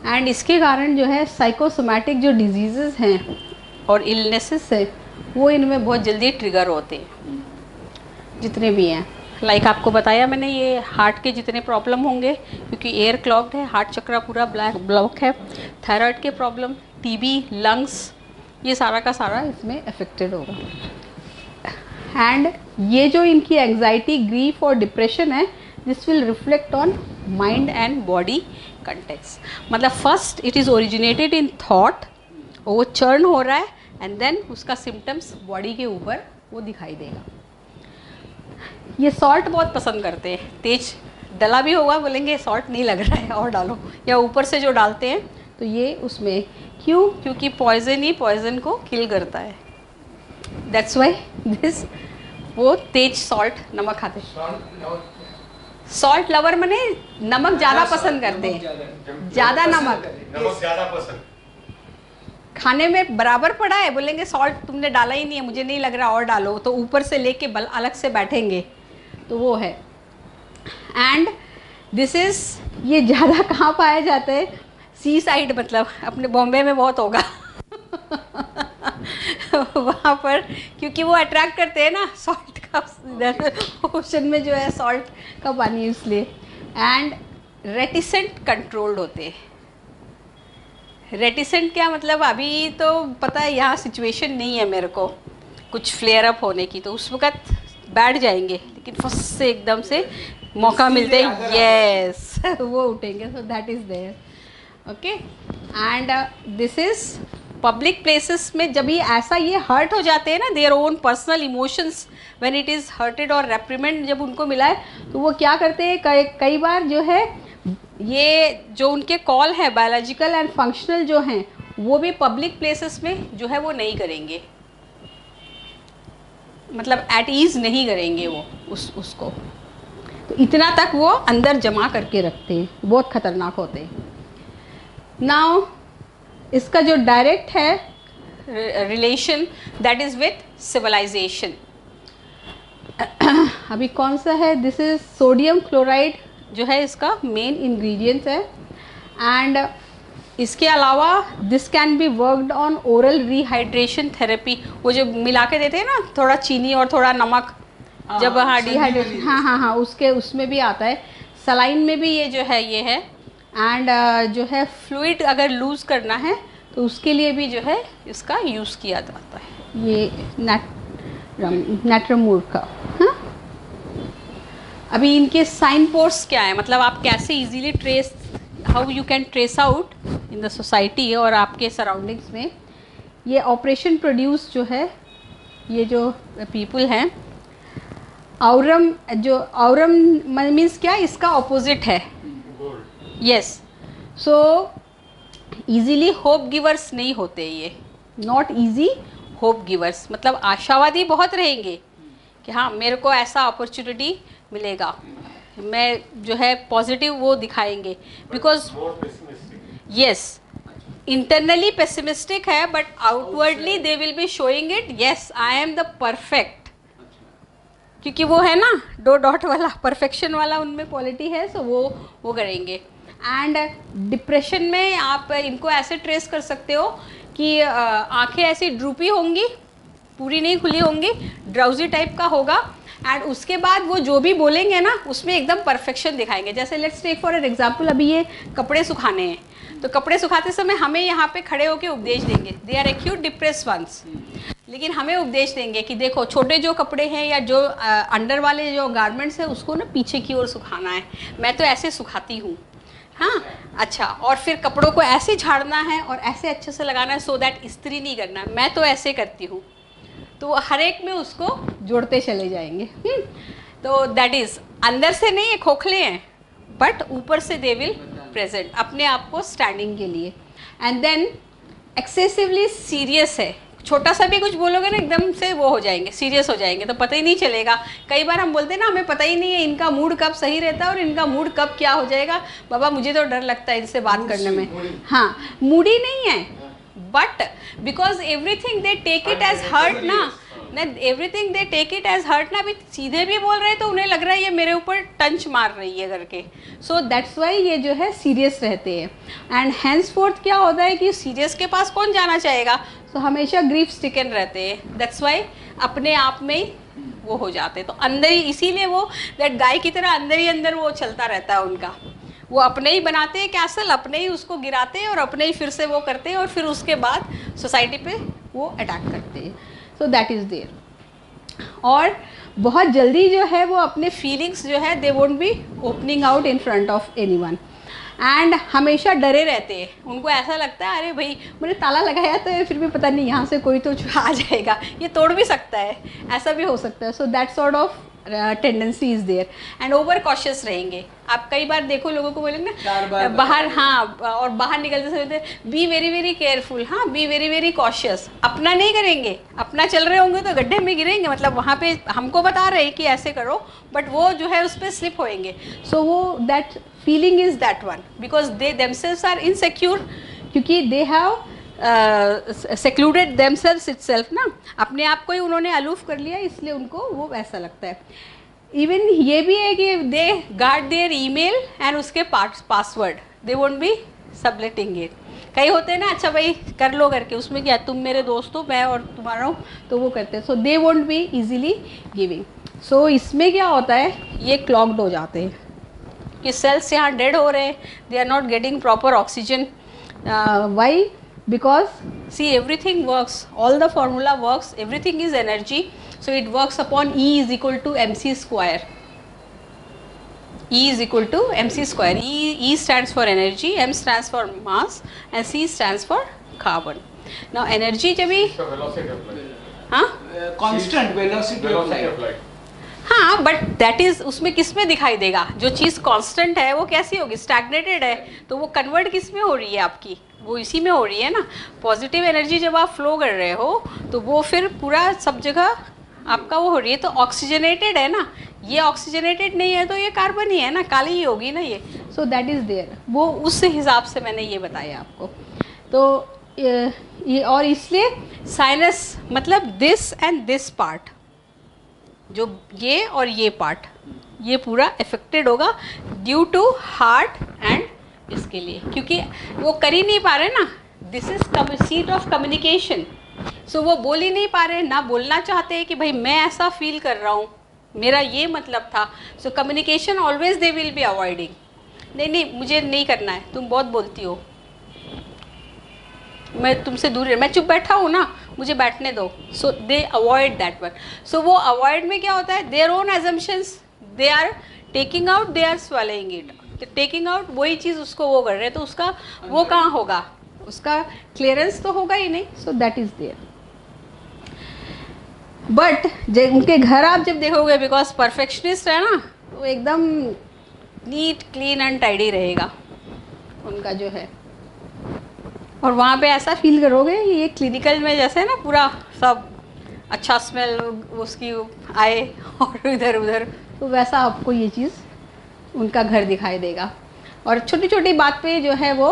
And इसके कारण जो है साइकोसोमैटिक जो डिजीज़ेस हैं और इलनेसेस है वो इनमें बहुत जल्दी ट्रिगर होते हैं जितने भी हैं. लाइक आपको बताया मैंने, ये हार्ट के जितने प्रॉब्लम होंगे क्योंकि एयर क्लॉग्ड है, हार्ट चक्रा पूरा ब्लॉक है, थायराइड के प्रॉब्लम, टीबी, लंग्स, ये सारा का सारा इसमें अफेक्टेड होगा. एंड ये जो इनकी एंजाइटी, ग्रीफ और डिप्रेशन है, this will reflect on mind and body context. मतलब first it is originated in thought, वो चर्न हो रहा है एंड देन उसका सिम्टम्स बॉडी के ऊपर वो दिखाई देगा. ये सॉल्ट बहुत पसंद करते हैं, तेज डला भी होगा बोलेंगे सॉल्ट नहीं लग रहा है और डालो, या ऊपर से जो डालते हैं तो ये उसमें क्यों? क्योंकि पॉइजन ही पॉइजन को किल करता है. दैट्स वाई दिस वो तेज सॉल्ट नमक खाते हैं. सॉल्ट लवर मने नमक ज़्यादा पसंद करते हैं, ज़्यादा नमक ज़्यादा पसंद. खाने में बराबर पड़ा है बोलेंगे सॉल्ट तुमने डाला ही नहीं है, मुझे नहीं लग रहा और डालो, तो ऊपर से लेके बल अलग से बैठेंगे, तो वो है. एंड दिस इज़, ये ज़्यादा कहाँ पाया जाता है? सी साइड, मतलब अपने बॉम्बे में बहुत होगा वहाँ पर, क्योंकि वो अट्रैक्ट करते हैं ना सॉल्ट का, इधर ओशन में जो है सॉल्ट का पानी, इसलिए. एंड रेटिसेंट कंट्रोल्ड होते हैं. रेटिसेंट क्या मतलब? अभी तो पता है यहाँ सिचुएशन नहीं है मेरे को कुछ फ्लेयर अप होने की, तो उस वक्त बैठ जाएंगे, लेकिन फर्स्ट से एकदम से मौका मिलते हैं, यस वो उठेंगे. So that is there. Okay. And this is public places में जब ये ऐसा ये हर्ट हो जाते हैं ना, their own personal emotions when it is hurted और रेप्रिमेंड जब उनको मिला है, तो वो क्या करते हैं, कई बार जो है ये जो उनके कॉल है बायोलॉजिकल एंड फंक्शनल जो हैं, वो भी पब्लिक प्लेसेस में जो है वो नहीं करेंगे, मतलब एट ईज़ नहीं करेंगे वो उसको. तो इतना तक वो अंदर जमा करके रखते हैं, बहुत ख़तरनाक होते हैं. नाउ इसका जो डायरेक्ट है relation that is with civilization. अभी कौन सा है? दिस इज़ सोडियम क्लोराइड जो है इसका मेन इंग्रेडिएंट है. एंड इसके अलावा this can be worked on oral rehydration therapy. वो जो मिला के देते हैं ना, थोड़ा चीनी और थोड़ा नमक, जब हाँ डिहाइड्रेशन, हाँ उसमें भी आता है. सलाइन में भी ये जो है ये है. एंड जो है फ्लूइड अगर लूज़ करना है तो उसके लिए भी जो है इसका यूज़ किया जाता है, ये नेट्रमूर का. हाँ, अभी इनके साइन पोर्ट्स क्या है, मतलब आप कैसे easily trace, how you can trace out in the society और आपके सराउंडिंग्स में. ये ऑपरेशन प्रोड्यूस जो है, ये जो पीपल हैं, औरम, जो औरम मीन्स क्या, इसका ऑपोजिट है. Yes. So easily hope givers नहीं होते ये, नॉट इजी होप गिवर्स. मतलब आशावादी बहुत रहेंगे कि हाँ मेरे को ऐसा अपॉर्चुनिटी मिलेगा, मैं जो है पॉजिटिव वो दिखाएंगे. बिकॉज यस, इंटरनली पेसिमिस्टिक है but outwardly they will be showing it, yes I am the perfect. क्योंकि वो है ना दो डॉट वाला परफेक्शन वाला, उनमें क्वालिटी है, सो वो करेंगे. एंड डिप्रेशन में आप इनको ऐसे ट्रेस कर सकते हो कि आंखें ऐसी ड्रूपी होंगी, पूरी नहीं खुली होंगी, ड्राउजी टाइप का होगा. एंड उसके बाद वो जो भी बोलेंगे ना उसमें एकदम परफेक्शन दिखाएंगे. जैसे let's take for an example, अभी ये कपड़े सुखाने हैं, तो कपड़े सुखाते समय हमें यहाँ पे खड़े होकर उपदेश देंगे, they are acute depress ones, लेकिन हमें उपदेश देंगे कि देखो छोटे जो कपड़े हैं या जो अंडर वाले जो गारमेंट्स हैं उसको ना पीछे की ओर सुखाना है, मैं तो ऐसे सुखाती हूँ. हाँ अच्छा, और फिर कपड़ों को ऐसे झाड़ना है और ऐसे अच्छे से लगाना है, सो दैट इस्त्री नहीं करना, मैं तो ऐसे करती हूँ. तो हर एक में उसको जोड़ते चले जाएंगे. तो दैट इज़, अंदर से नहीं ये खोखले हैं बट ऊपर से दे विल प्रेजेंट अपने आप को स्टैंडिंग के लिए. एंड देन एक्सेसिवली सीरियस है, छोटा सा भी कुछ बोलोगे ना एकदम से वो हो जाएंगे, सीरियस हो जाएंगे, तो पता ही नहीं चलेगा। कई बार हम बोलते हैं ना हमें पता ही नहीं है इनका मूड कब सही रहता है और इनका मूड कब क्या हो जाएगा। बाबा मुझे तो डर लगता है इनसे बात करने में। हाँ, मूडी नहीं है, but because everything they take it as hurt ना, everything they take it as hurt ना। अभी सीधे भी बोल रहे हैं तो उन्हें लग रहा है ये मेरे ऊपर टंच मार रही है करके। सो दैट्स वाई ये जो है सीरियस रहते हैं। एंड हैंस फोर्थ क्या होता है कि सीरियस के पास कौन जाना चाहेगा, तो हमेशा ग्रीफ स्टिकन रहते हैं। दैट्स वाई अपने आप में ही वो हो जाते हैं, तो अंदर ही, इसीलिए वो दैट गाय की तरह अंदर ही अंदर वो चलता रहता है उनका। वो अपने ही बनाते हैं कैसल, अपने ही उसको गिराते हैं और अपने ही फिर से वो करते हैं और फिर उसके बाद सोसाइटी पे वो अटैक करते हैं। So that is there. और बहुत जल्दी जो है वो अपने फीलिंग्स जो है दे won't B opening out in front of anyone. And हमेशा डरे रहते हैं, उनको ऐसा लगता है अरे भाई मैंने ताला लगाया तो फिर भी पता नहीं यहाँ से कोई तो आ जाएगा, ये तोड़ भी सकता है, ऐसा भी हो सकता है। So that sort of tendency is there. And over cautious रहेंगे। आप कई बार देखो लोगों को बोलेंगे ना बाहर, हाँ, और बाहर निकलते समय बी वेरी वेरी केयरफुल, हाँ, बी वेरी वेरी कॉशियस। अपना नहीं करेंगे, अपना चल रहे होंगे तो गड्ढे में गिरेंगे, मतलब वहाँ पे हमको बता रहे हैं कि ऐसे करो, बट वो जो है उस पर स्लिप होएंगे। सो वो that feeling is that one, because they themselves are insecure, क्योंकि they have secluded themselves itself ना, अपने आप को ही उन्होंने अलूफ कर लिया, इसलिए उनको वो वैसा लगता है। इवन ये भी है कि दे गार्ड देयर ईमेल एंड उसके password, they won't B subletting it. कई होते हैं ना, अच्छा भाई कर लो करके, उसमें क्या तुम मेरे दोस्त हो, मैं और तुम्हारा हूँ, तो वो करते हैं। So they won't be easily giving. So इसमें क्या होता है, ये क्लॉग्ड हो जाते हैं कि सेल्स यहाँ डेड हो रहे हैं, they are not getting proper oxygen. Why? Because see everything works, all the formula works, everything is energy, so it works upon E is equal to mc square. E is equal to mc square. E stands for energy, m stands for mass and c stands for carbon. Now energy जब भी velocity of light. हाँ constant velocity of light. हाँ, बट दैट इज उसमें किस में दिखाई देगा, जो चीज़ कांस्टेंट है वो कैसी होगी, स्टैग्नेटेड है, तो वो कन्वर्ट किस में हो रही है आपकी, वो इसी में हो रही है ना। पॉजिटिव एनर्जी जब आप फ्लो कर रहे हो तो वो फिर पूरा सब जगह आपका वो हो रही है, तो ऑक्सीजनेटेड है ना, ये ऑक्सीजनेटेड नहीं है तो ये कार्बन ही है ना, काली ही होगी ना ये। सो दैट इज़ देयर, वो उस हिसाब से मैंने ये बताया आपको। तो ये और इसलिए साइनस मतलब दिस एंड दिस पार्ट, जो ये और ये पार्ट, ये पूरा अफेक्टेड होगा ड्यू टू हार्ट एंड इसके लिए, क्योंकि वो कर ही नहीं पा रहे ना, this is seat of communication. So वो बोल ही नहीं पा रहे, ना बोलना चाहते हैं कि भाई मैं ऐसा फील कर रहा हूँ, मेरा ये मतलब था। So communication always they will B avoiding, नहीं नहीं मुझे नहीं करना है, तुम बहुत बोलती हो, मैं तुमसे दूर, मैं चुप बैठा हूँ ना, मुझे बैठने दो। So they avoid that one. So वो अवॉइड में क्या होता है, their own assumptions they are taking out, they are swelling it, taking out वही चीज़ उसको वो कर रहे हैं, तो उसका वो कहाँ होगा, उसका क्लियरेंस तो होगा ही नहीं। So that is there. But जब उनके घर आप जब देखोगे, बिकॉज परफेक्शनिस्ट है ना, तो एकदम नीट क्लीन एंड टाइडी रहेगा उनका जो है, और वहाँ पे ऐसा फील करोगे ये क्लिनिकल में जैसे ना पूरा सब अच्छा स्मेल उसकी आए और इधर उधर, तो वैसा आपको ये चीज़ उनका घर दिखाई देगा। और छोटी छोटी बात पे जो है वो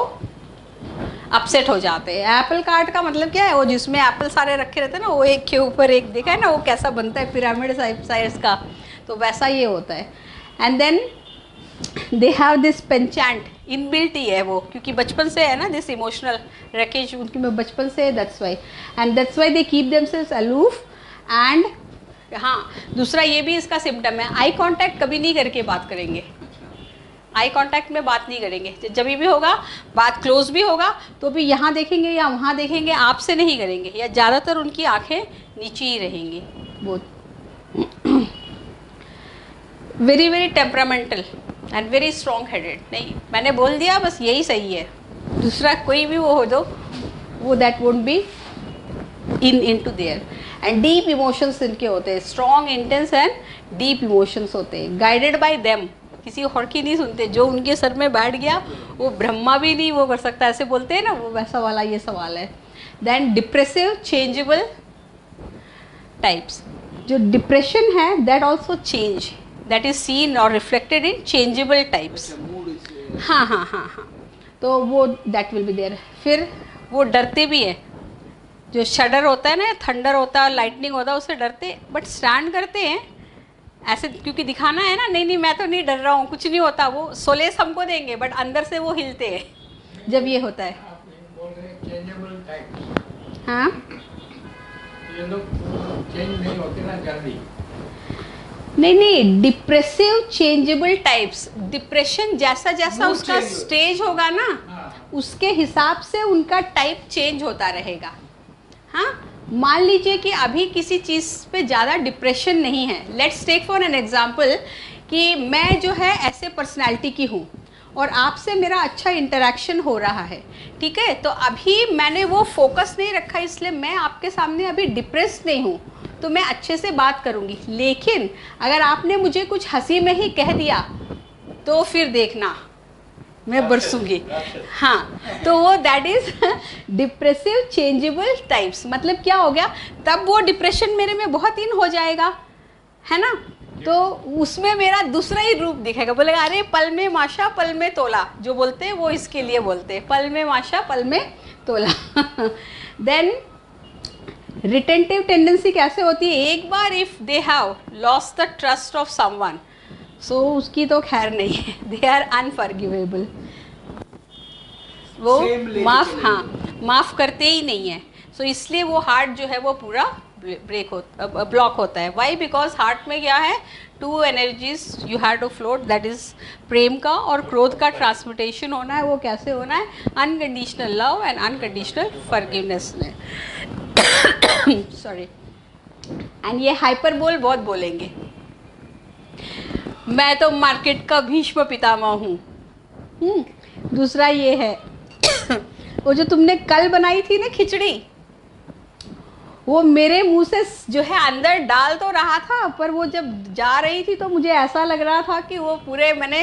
अपसेट हो जाते हैं। एप्पल कार्ट का मतलब क्या है, वो जिसमें एप्पल सारे रखे रहते हैं ना, वो एक के ऊपर एक, देखा है ना वो कैसा बनता है पिरामिड साइज का, तो वैसा ये होता है। And then they have this penchant, inbuilt ही है वो, क्योंकि बचपन से है ना दिस इमोशनल रैकेज उनकी में बचपन से है, that's why, and that's why they keep themselves aloof. And हाँ, दूसरा ये भी इसका सिम्टम है, आई कांटेक्ट कभी नहीं करके बात करेंगे, आई कांटेक्ट में बात नहीं करेंगे, जब भी होगा बात क्लोज भी होगा तो भी यहाँ देखेंगे या वहाँ देखेंगे, आपसे नहीं करेंगे, या ज़्यादातर उनकी आंखें नीचे ही रहेंगी। वो very very temperamental and very strong headed, नहीं मैंने बोल दिया बस यही सही है, दूसरा कोई भी वो हो दो, वो that won't be in to there. And deep emotions इनके होते हैं, strong intense and deep emotions होते हैं, गाइडेड बाय देम, किसी और की नहीं सुनते, जो उनके सर में बैठ गया वो ब्रह्मा भी नहीं वो कर सकता, ऐसे बोलते हैं ना, वो वैसा वाला ये सवाल है। Then depressive changeable types. जो डिप्रेशन है that also change, that is seen और रिफ्लेक्टेड इन चेंजेबल टाइप्स. हाँ हाँ हाँ हाँ, तो वो दैट विल बी देयर. फिर वो डरते भी हैं, जो शडर होता है ना, थंडर होता है, लाइटनिंग होता है, उससे डरते बट स्टैंड करते हैं ऐसे, क्योंकि दिखाना है ना, नहीं नहीं मैं तो नहीं डर रहा हूँ, कुछ नहीं होता. वो सोलेस हमको देंगे बट अंदर से वो हिलते हैं जब ये होता है. बोल रहे हैं चेंजेबल टाइप. हाँ, ये लोग चेंज नहीं होते ना जल्दी. नहीं नहीं, डिप्रेसिव चेंजेबल टाइप्स. डिप्रेशन जैसा जैसा Mood उसका change स्टेज होगा ना, हाँ. उसके हिसाब से उनका टाइप चेंज होता रहेगा. हाँ, मान लीजिए कि अभी किसी चीज़ पे ज़्यादा डिप्रेशन नहीं है. Let's take for an example कि मैं जो है ऐसे पर्सनालिटी की हूँ और आपसे मेरा अच्छा इंटरेक्शन हो रहा है, ठीक है, तो अभी मैंने वो फोकस नहीं रखा, इसलिए मैं आपके सामने अभी डिप्रेस नहीं हूँ, तो मैं अच्छे से बात करूँगी. लेकिन अगर आपने मुझे कुछ हंसी में ही कह दिया तो फिर देखना मैं बरसूंगी. हाँ, तो वो that is depressive changeable types. मतलब क्या हो गया, तब वो डिप्रेशन मेरे में बहुत इन हो जाएगा, है ना, तो उसमें मेरा दूसरा ही रूप दिखेगा. बोलेगा अरे पल में माशा पल में तोला, जो बोलते हैं वो इसके लिए बोलते हैं, पल में माशा पल में तोला. देन रिटेंटिव टेंडेंसी कैसे होती है, एक बार if they have lost the trust of someone, so उसकी तो खैर नहीं है, दे आर अनफॉरगिवेबल. वो माफ़, हाँ, माफ़ करते ही नहीं है. सो इसलिए वो हार्ट जो है वो पूरा ब्लॉक होता है. वाई? बिकॉज हार्ट में क्या है, two energies you have to float, that is प्रेम का और क्रोध का ट्रांसमिटेशन होना है. वो कैसे होना है, unconditional love and unconditional forgiveness में. सॉरी. एंड ये हाइपरबोल बहुत बोलेंगे, मैं तो मार्केट का भीष्म पितामह हूँ. दूसरा ये है वो जो तुमने कल बनाई थी ना खिचड़ी, वो मेरे मुंह से जो है अंदर डाल तो रहा था, पर वो जब जा रही थी तो मुझे ऐसा लग रहा था कि वो पूरे मैंने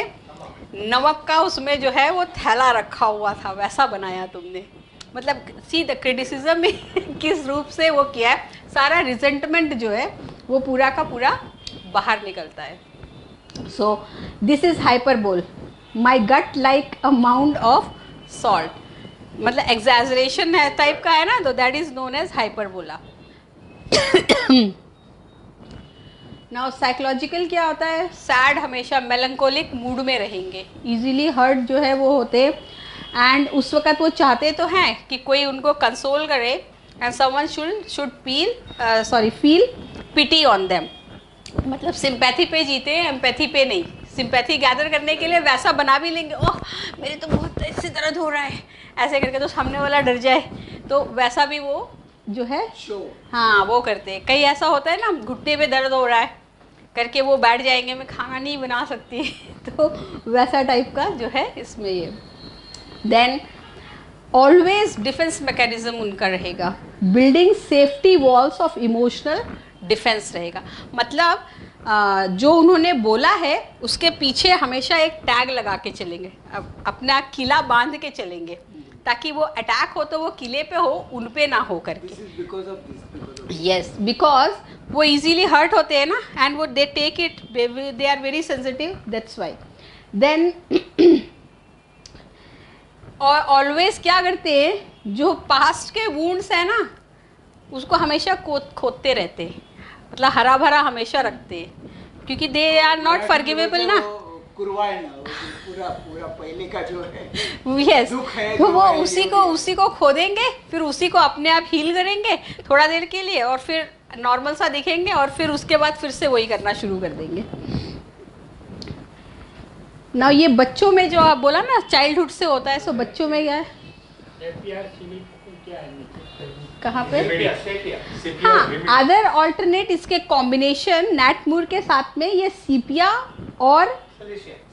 नमक का उसमें जो है वो थैला रखा हुआ था, वैसा बनाया तुमने. मतलब सी द क्रिटिसिज्म में किस रूप से वो किया है. सारा रिजेंटमेंट जो है वो पूरा का पूरा बाहर निकलता है. So this is hyperbole. My gut like a mound of salt. मतलब exaggeration है टाइप का है ना, तो that is known as hyperbola. Now psychological क्या होता है, sad हमेशा melancholic मूड में रहेंगे, easily hurt जो है वो होते, and उस वक़्त वो चाहते तो हैं कि कोई उनको कंसोल करे, and someone should feel pity on them. मतलब सिंपैथी पे जीते, एम्पैथी पे नहीं. सिंपैथी गैदर करने के लिए वैसा बना भी लेंगे, ओह मेरे तो बहुत इससे दर्द हो रहा है, ऐसे करके तो सामने वाला डर जाए, तो वैसा भी वो जो है हाँ वो करते हैं. कई ऐसा होता है ना, घुटने पे दर्द हो रहा है करके वो बैठ जाएंगे, मैं खाना नहीं बना सकती. तो वैसा टाइप का जो है इसमें ये. देन ऑलवेज डिफेंस मैकेनिज्म उनका रहेगा, building safety walls of emotional defence रहेगा. मतलब जो उन्होंने बोला है उसके पीछे हमेशा एक टैग लगा के चलेंगे, अपना किला बांध के चलेंगे, ताकि वो अटैक हो तो वो किले पे हो, उन पे ना हो करके. यस, बिकॉज वो इजीली हर्ट होते हैं ना, एंड वो they take it, they are very sensitive, that's why. Then और ऑलवेज क्या करते हैं, जो पास्ट के वुंड्स है ना उसको हमेशा खोदते रहते हैं, मतलब हरा भरा हमेशा रखते हैं, क्योंकि दे आर नॉट फॉरगिवेबल ना. पूरा पहले का जो है यस, है, तो वो उसी को खोदेंगे, फिर उसी को अपने आप हील करेंगे थोड़ा देर के लिए, और फिर नॉर्मल सा दिखेंगे, और फिर उसके बाद फिर से वही करना शुरू कर देंगे. ना ये बच्चों में जो आप बोला ना चाइल्डहुड से होता है, सो बच्चों में क्या है, कहाँ पे, हाँ, अदर ऑल्टरनेट इसके कॉम्बिनेशन नैटमूर के साथ में ये सीपिया और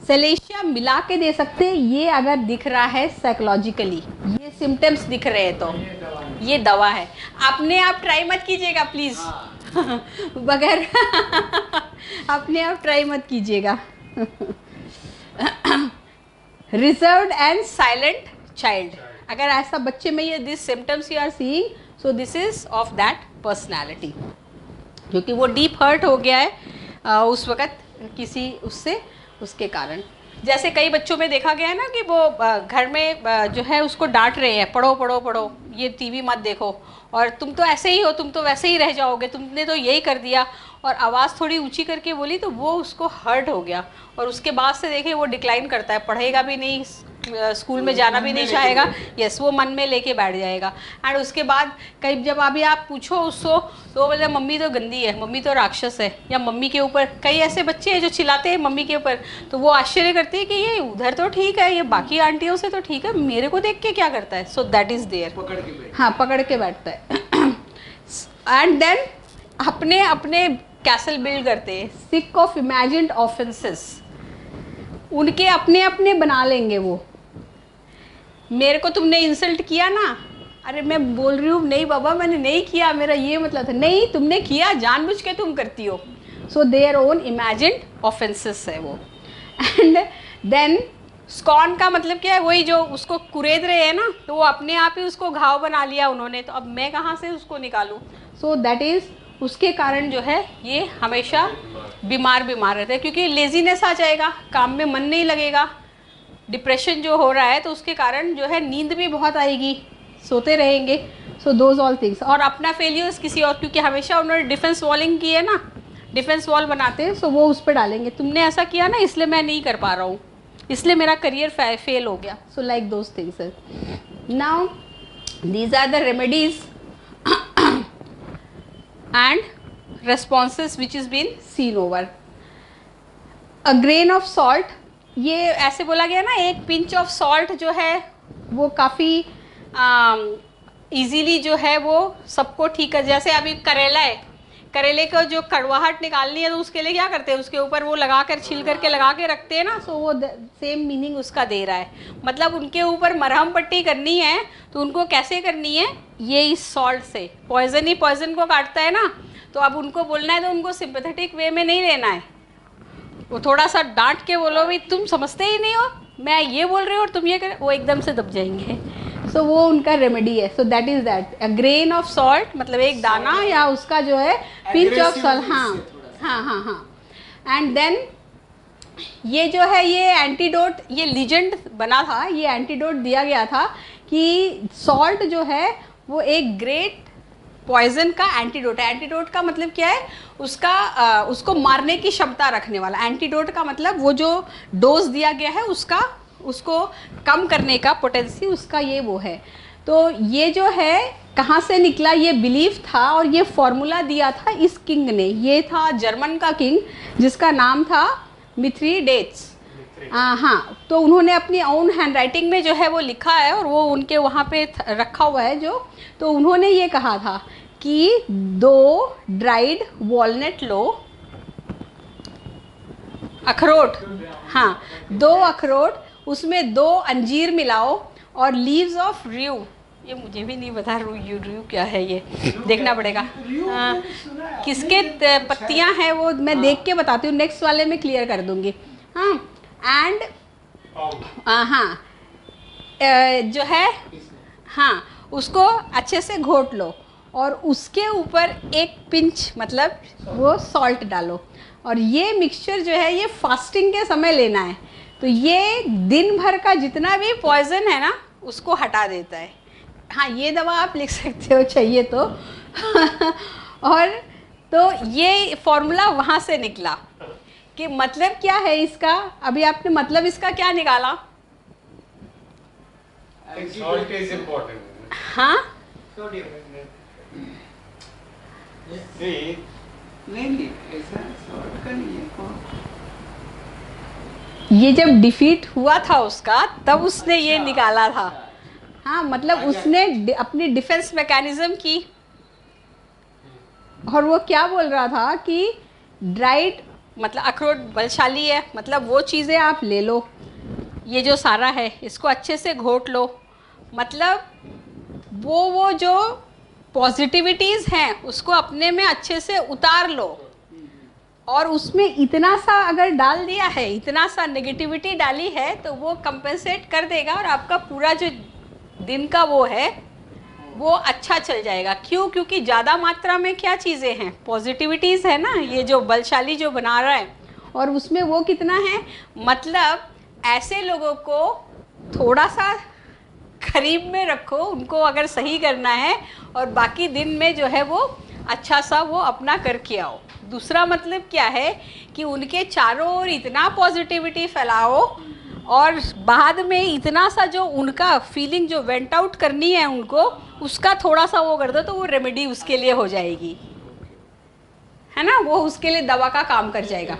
सेलेशिया मिला के दे सकते हैं. ये अगर दिख रहा है साइकोलॉजिकली, ये सिम्टम्स दिख रहे हैं तो ये दवा है. अपने आप ट्राई मत कीजिएगा प्लीज. बगैर अपने आप ट्राई मत कीजिएगा. रिजर्व्ड एंड साइलेंट चाइल्ड, अगर ऐसा बच्चे में ये this symptoms you are seeing, so this is of that personality, क्योंकि वो डीप हर्ट हो गया है उस वक़्त किसी उससे, उसके कारण। जैसे कई बच्चों में देखा गया है ना कि वो घर में जो है उसको डांट रहे हैं, पढ़ो पढ़ो पढ़ो, ये टीवी मत देखो, और तुम तो ऐसे ही हो, तुम तो वैसे ही रह जाओगे, तुमने तो यही कर दिया, और आवाज़ थोड़ी ऊंची करके बोली तो वो उसको हर्ट हो गया, और उसके बाद से देखे वो डिक्लाइन करता है, पढ़ेगा भी नहीं, स्कूल में जाना भी नहीं चाहेगा, यस वो मन में लेके बैठ जाएगा। एंड उसके बाद कई जब अभी आप पूछो उसको तो बोले मम्मी तो गंदी है, मम्मी तो राक्षस है, या मम्मी के ऊपर, कई ऐसे बच्चे हैं जो चिल्लाते हैं मम्मी के ऊपर, तो वो आश्चर्य करते हैं कि ये उधर तो ठीक है, ये बाकी आंटियों से तो ठीक है, मेरे को देख के क्या करता है। सो दैट इज़ देयर, हाँ पकड़ के बैठता है। एंड देन अपने अपने कैसल बिल्ड करते हैं, सिक ऑफ इमेजिन्ड ऑफेंसेस, उनके अपने अपने बना लेंगे वो। मेरे को तुमने इंसल्ट किया ना, अरे मैं बोल रही हूँ नहीं बाबा मैंने नहीं किया, मेरा ये मतलब था, नहीं तुमने किया, जानबूझ के तुम करती हो। सो देयर ओन इमेजिन्ड ऑफेंसेस है वो। एंड देन स्कॉन का मतलब क्या है, वही जो उसको कुरेद रहे हैं ना, तो वो अपने आप ही उसको घाव बना लिया उन्होंने, तो अब मैं कहाँ से उसको निकालूं। सो दैट इज़, उसके कारण जो है ये हमेशा बीमार रहते हैं, क्योंकि लेजीनेस आ जाएगा, काम में मन नहीं लगेगा, डिप्रेशन जो हो रहा है तो उसके कारण जो है नींद भी बहुत आएगी, सोते रहेंगे। सो दोज ऑल थिंग्स, और अपना फेलियर्स किसी और, क्योंकि हमेशा उन्होंने डिफेंस वॉलिंग की है ना, डिफेंस वॉल बनाते हैं, सो वो उस पर डालेंगे, तुमने ऐसा किया ना इसलिए मैं नहीं कर पा रहा हूँ, इसलिए मेरा करियर फेल हो गया। So like those things. Now these are the remedies and responses which is been seen over. A grain of salt, ये ऐसे बोला गया ना, एक पिंच ऑफ सॉल्ट जो है वो काफ़ी इजीली जो है वो सबको ठीक है। जैसे अभी करेला है, करेले को जो कड़वाहट निकालनी है तो उसके लिए क्या करते हैं, उसके ऊपर वो लगा कर छील करके लगा के रखते हैं ना, सो वो सेम मीनिंग उसका दे रहा है। मतलब उनके ऊपर मरहम पट्टी करनी है तो उनको कैसे करनी है, ये इस सॉल्ट से। पॉइजन ही पॉइजन को काटता है ना, तो अब उनको बोलना है तो उनको सिंपैथेटिक वे में नहीं लेना है, वो थोड़ा सा डांट के बोलो भाई तुम समझते ही नहीं हो, मैं ये बोल रही हूँ और तुम ये कर, वो एकदम से दब जाएंगे। सो वो उनका रेमेडी है। So that is that, a grain of salt मतलब एक दाना या उसका जो है पिंच ऑफ सॉल्ट, हाँ। एंड देन ये जो है ये एंटीडोट, ये लीजेंड बना था, ये एंटीडोट दिया गया था कि सॉल्ट जो है वो एक ग्रेट पॉइजन का एंटीडोट है। एंटीडोट का मतलब क्या है, उसका उसको मारने की क्षमता रखने वाला। एंटीडोट का मतलब वो जो डोज दिया गया है उसको कम करने का पोटेंसी उसका ये वो है। तो ये जो है कहाँ से निकला, ये बिलीफ था और ये फॉर्मूला दिया था इस किंग ने। ये था जर्मन का किंग जिसका नाम था मिथ्रीडेट्स। हाँ, तो उन्होंने अपनी ओन हैंड राइटिंग में जो है वो लिखा है और वो उनके वहाँ पे रखा हुआ है जो। तो उन्होंने ये कहा था कि 2 ड्राइड वॉलनट लो, अखरोट, हाँ 2 अखरोट, उसमें 2 अंजीर मिलाओ और लीव्स ऑफ र्यू, ये मुझे भी नहीं पता र्यू क्या है, ये देखना पड़ेगा। हाँ, किसके पत्तियां हैं वो मैं देख के बताती हूँ, नेक्स्ट वाले में क्लियर कर दूंगी। हाँ, एंड हाँ जो है, हाँ उसको अच्छे से घोट लो और उसके ऊपर एक पिंच मतलब वो सॉल्ट डालो, और ये मिक्सचर जो है ये फास्टिंग के समय लेना है। तो ये दिन भर का जितना भी पॉइजन है ना उसको हटा देता है। हाँ, ये दवा आप लिख सकते हो चाहिए तो और तो ये फॉर्मूला वहाँ से निकला कि मतलब क्या है इसका। अभी आपने मतलब इसका क्या निकाला? Salt is important. हाँ, See, नहीं ऐसा सॉल्ट का नहीं है कौन? ये जब डिफीट हुआ था उसका तब उसने ये निकाला था। हाँ, मतलब उसने अपनी डिफेंस मैकेनिज्म की, और वो क्या बोल रहा था कि ड्राइड मतलब अखरोट बलशाली है, मतलब वो चीज़ें आप ले लो, ये जो सारा है इसको अच्छे से घोट लो, मतलब वो जो पॉजिटिविटीज़ हैं उसको अपने में अच्छे से उतार लो, और उसमें इतना सा अगर डाल दिया है, इतना सा नेगेटिविटी डाली है तो वो कंपेंसेट कर देगा और आपका पूरा जो दिन का वो है वो अच्छा चल जाएगा। क्यों? क्योंकि ज़्यादा मात्रा में क्या चीज़ें हैं, पॉजिटिविटीज़ है ना, ये जो बलशाली जो बना रहा है, और उसमें वो कितना है, मतलब ऐसे लोगों को थोड़ा सा करीब में रखो, उनको अगर सही करना है, और बाकी दिन में जो है वो अच्छा सा वो अपना करके आओ। दूसरा मतलब क्या है कि उनके चारों ओर इतना पॉजिटिविटी फैलाओ, और बाद में इतना सा जो उनका फीलिंग जो वेंट आउट करनी है उनको, उसका थोड़ा सा वो कर दो, तो वो रेमेडी उसके लिए हो जाएगी, है ना, वो उसके लिए दवा का काम कर जाएगा।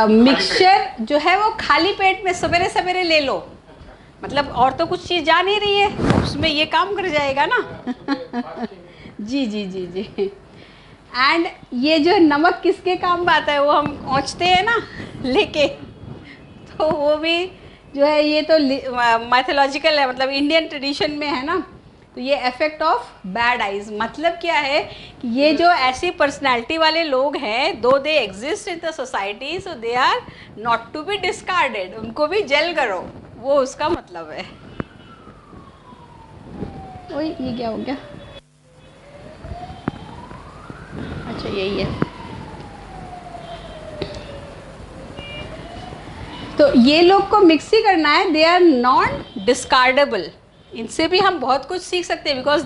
मिक्सचर जो है वो खाली पेट में सवेरे सवेरे ले लो, मतलब और तो कुछ चीज़ जा नहीं रही है, उसमें ये काम कर जाएगा ना। जी जी जी जी। एंड ये जो नमक किसके काम में आता है, वो हम पहुँचते हैं ना लेके, तो वो भी जो है ये तो माइथोलॉजिकल है, मतलब इंडियन ट्रेडिशन में है ना। तो ये इफेक्ट ऑफ बैड आइज, मतलब क्या है कि ये जो ऐसी पर्सनालिटी वाले लोग हैं, though they exist in the society, so they are not to be discarded, उनको भी जेल करो, वो उसका मतलब है। ओए ये क्या हो गया, अच्छा यही है। तो ये लोग को मिक्स ही करना है, दे आर नॉन डिस्कार्डेबल। इनसे भी हम बहुत कुछ सीख सकते हैं, बिकॉज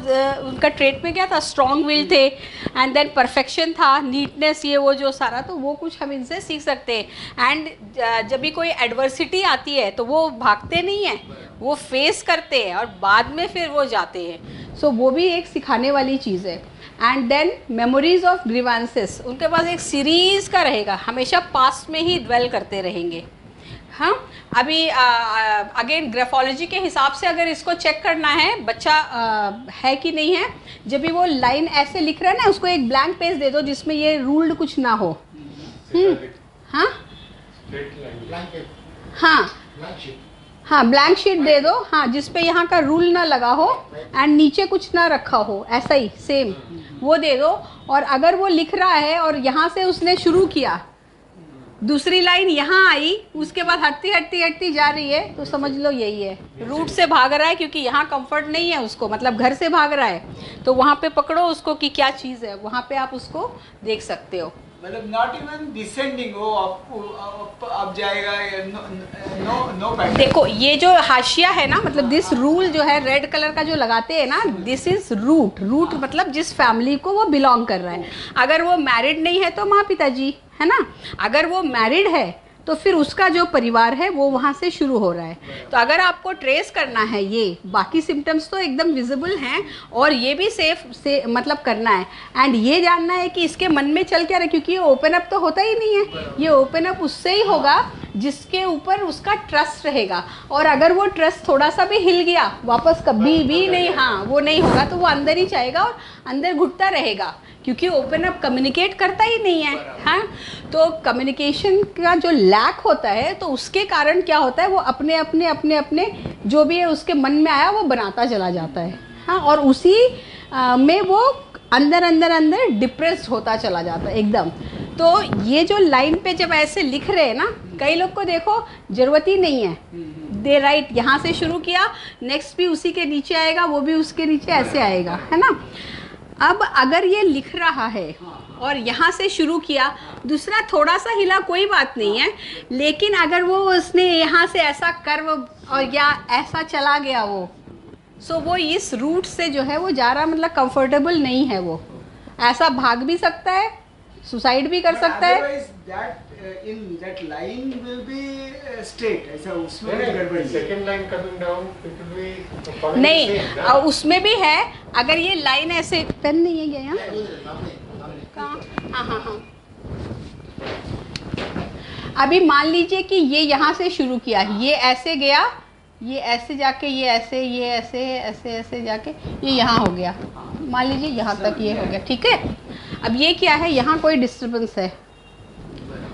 उनका ट्रेट में क्या था, स्ट्रॉन्ग विल थे, एंड देन परफेक्शन था, नीटनेस, ये वो जो सारा, तो वो कुछ हम इनसे सीख सकते हैं। एंड जब भी कोई एडवर्सिटी आती है तो वो भागते नहीं हैं, वो फेस करते हैं और बाद में फिर वो जाते हैं। सो वो भी एक सिखाने वाली चीज़ है। And then memories of grievances, उनके पास एक सीरीज़ का रहेगा, हमेशा पास्ट में ही ड्वेल करते रहेंगे। हाँ, अभी अगेन ग्राफोलॉजी के हिसाब से अगर इसको चेक करना है बच्चा है कि नहीं है, जब भी वो लाइन ऐसे लिख रहा है ना, उसको एक ब्लैंक पेज दे दो जिसमें ये रूल्ड कुछ ना हो। हाँ हाँ हाँ, ब्लैंक शीट दे दो, हाँ, जिसपे यहाँ का रूल ना लगा हो एंड नीचे कुछ ना रखा हो, ऐसा ही सेम वो दे दो। और अगर वो लिख रहा है और यहाँ से उसने शुरू किया, दूसरी लाइन यहाँ आई, उसके बाद हटती हटती हटती जा रही है, तो समझ लो यही है, रूट से भाग रहा है, क्योंकि यहाँ कंफर्ट नहीं है उसको, मतलब घर से भाग रहा है। तो वहाँ पे पकड़ो उसको कि क्या चीज़ है, वहाँ पे आप उसको देख सकते हो। मतलब नॉट इवन डिसेंडिंग, वो अब जाएगा, नो पैटर्न। देखो ये जो हाशिया है ना, मतलब दिस रूल जो है रेड कलर का जो लगाते हैं ना, दिस इज रूट। रूट मतलब जिस फैमिली को वो बिलोंग कर रहा है। अगर वो मैरिड नहीं है तो माँ पिताजी, है ना। अगर वो मैरिड है तो फिर उसका जो परिवार है वो वहाँ से शुरू हो रहा है। तो अगर आपको ट्रेस करना है, ये बाकी सिम्टम्स तो एकदम विजिबल हैं, और ये भी सेफ से मतलब करना है, एंड ये जानना है कि इसके मन में चल क्या रहा है, क्योंकि ये ओपन अप तो होता ही नहीं है। ये ओपन अप उससे ही होगा जिसके ऊपर उसका ट्रस्ट रहेगा, और अगर वो ट्रस्ट थोड़ा सा भी हिल गया, वापस कभी भी नहीं, हाँ वो नहीं होगा, तो वो अंदर ही जाएगा और अंदर घुटता रहेगा, क्योंकि ओपन अप कम्युनिकेट करता ही नहीं है। हाँ, तो कम्युनिकेशन का जो लैक होता है, तो उसके कारण क्या होता है, वो अपने अपने अपने अपने जो भी है उसके मन में आया वो बनाता चला जाता है। हाँ, और उसी में वो अंदर अंदर अंदर डिप्रेस्ड होता चला जाता है एकदम। तो ये जो लाइन पे जब ऐसे लिख रहे हैं ना, कई लोग को देखो ज़रूरत ही नहीं है, दे राइट, यहाँ से शुरू किया, नेक्स्ट भी उसी के नीचे आएगा, वो भी उसके नीचे ऐसे आएगा, है ना। अब अगर ये लिख रहा है और यहाँ से शुरू किया, दूसरा थोड़ा सा हिला, कोई बात नहीं है, लेकिन अगर वो उसने यहाँ से ऐसा कर्व और या ऐसा चला गया वो, सो वो इस रूट से जो है वो जा रहा, मतलब कंफर्टेबल नहीं है, वो ऐसा भाग भी सकता है, सुसाइड भी कर सकता है। in that line will be straight, ऐसा उसमें गड़बड़ नहीं। Second line coming down, it will be नहीं, उसमें भी है, अगर ये लाइन ऐसे, पेन नहीं है क्या यहाँ? कहाँ? हाँ हाँ हाँ। अभी मान लीजिए कि ये यहाँ से शुरू किया, ये ऐसे गया, ये ऐसे जाके, ये ऐसे, ये ऐसे ऐसे ऐसे जाके ये यहाँ हो गया, मान लीजिए यहाँ तक ये हो गया, ठीक है। अब ये क्या है, यहाँ कोई डिस्टर्बेंस है,